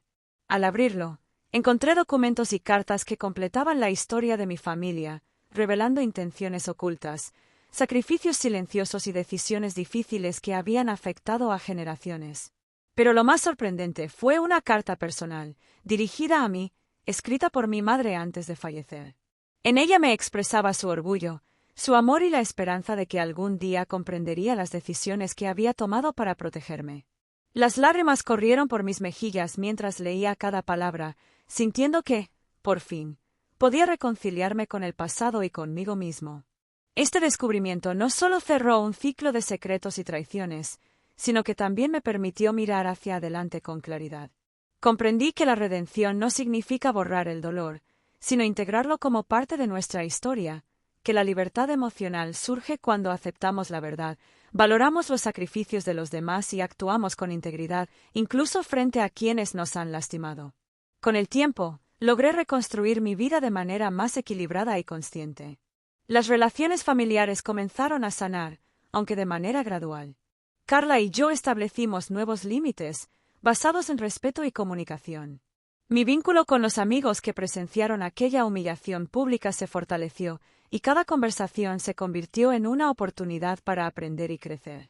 Al abrirlo, encontré documentos y cartas que completaban la historia de mi familia, revelando intenciones ocultas, sacrificios silenciosos y decisiones difíciles que habían afectado a generaciones. Pero lo más sorprendente fue una carta personal, dirigida a mí, escrita por mi madre antes de fallecer. En ella me expresaba su orgullo, su amor y la esperanza de que algún día comprendería las decisiones que había tomado para protegerme. Las lágrimas corrieron por mis mejillas mientras leía cada palabra, sintiendo que, por fin, podía reconciliarme con el pasado y conmigo mismo. Este descubrimiento no solo cerró un ciclo de secretos y traiciones, sino que también me permitió mirar hacia adelante con claridad. Comprendí que la redención no significa borrar el dolor, sino integrarlo como parte de nuestra historia, que la libertad emocional surge cuando aceptamos la verdad, valoramos los sacrificios de los demás y actuamos con integridad, incluso frente a quienes nos han lastimado. Con el tiempo, logré reconstruir mi vida de manera más equilibrada y consciente. Las relaciones familiares comenzaron a sanar, aunque de manera gradual. Carla y yo establecimos nuevos límites, basados en respeto y comunicación. Mi vínculo con los amigos que presenciaron aquella humillación pública se fortaleció, y cada conversación se convirtió en una oportunidad para aprender y crecer.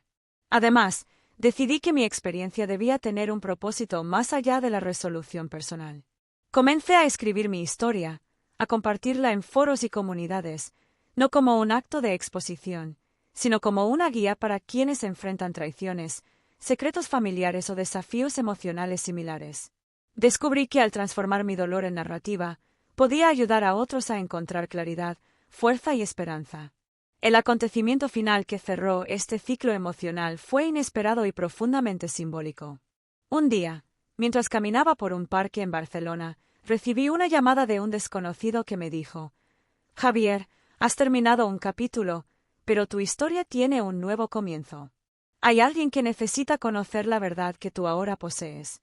Además, decidí que mi experiencia debía tener un propósito más allá de la resolución personal. Comencé a escribir mi historia, a compartirla en foros y comunidades, no como un acto de exposición, sino como una guía para quienes enfrentan traiciones, secretos familiares o desafíos emocionales similares. Descubrí que al transformar mi dolor en narrativa, podía ayudar a otros a encontrar claridad, fuerza y esperanza. El acontecimiento final que cerró este ciclo emocional fue inesperado y profundamente simbólico. Un día, mientras caminaba por un parque en Barcelona, recibí una llamada de un desconocido que me dijo: Javier, has terminado un capítulo, pero tu historia tiene un nuevo comienzo. Hay alguien que necesita conocer la verdad que tú ahora posees.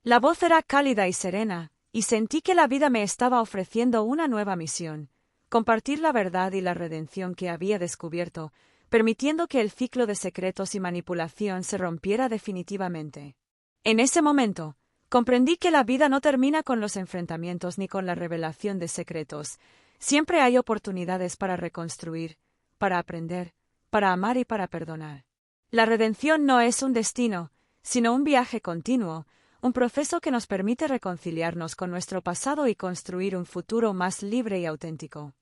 La voz era cálida y serena, y sentí que la vida me estaba ofreciendo una nueva misión: compartir la verdad y la redención que había descubierto, permitiendo que el ciclo de secretos y manipulación se rompiera definitivamente. En ese momento, comprendí que la vida no termina con los enfrentamientos ni con la revelación de secretos. Siempre hay oportunidades para reconstruir, para aprender, para amar y para perdonar. La redención no es un destino, sino un viaje continuo, un proceso que nos permite reconciliarnos con nuestro pasado y construir un futuro más libre y auténtico.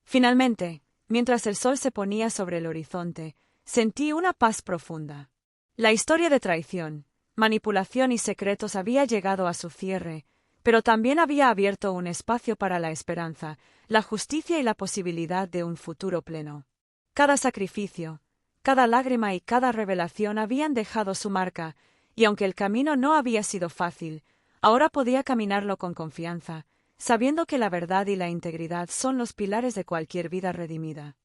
Finalmente, mientras el sol se ponía sobre el horizonte, sentí una paz profunda. La historia de traición, manipulación y secretos había llegado a su cierre, pero también había abierto un espacio para la esperanza, la justicia y la posibilidad de un futuro pleno. Cada sacrificio, cada lágrima y cada revelación habían dejado su marca, y aunque el camino no había sido fácil, ahora podía caminarlo con confianza, sabiendo que la verdad y la integridad son los pilares de cualquier vida redimida.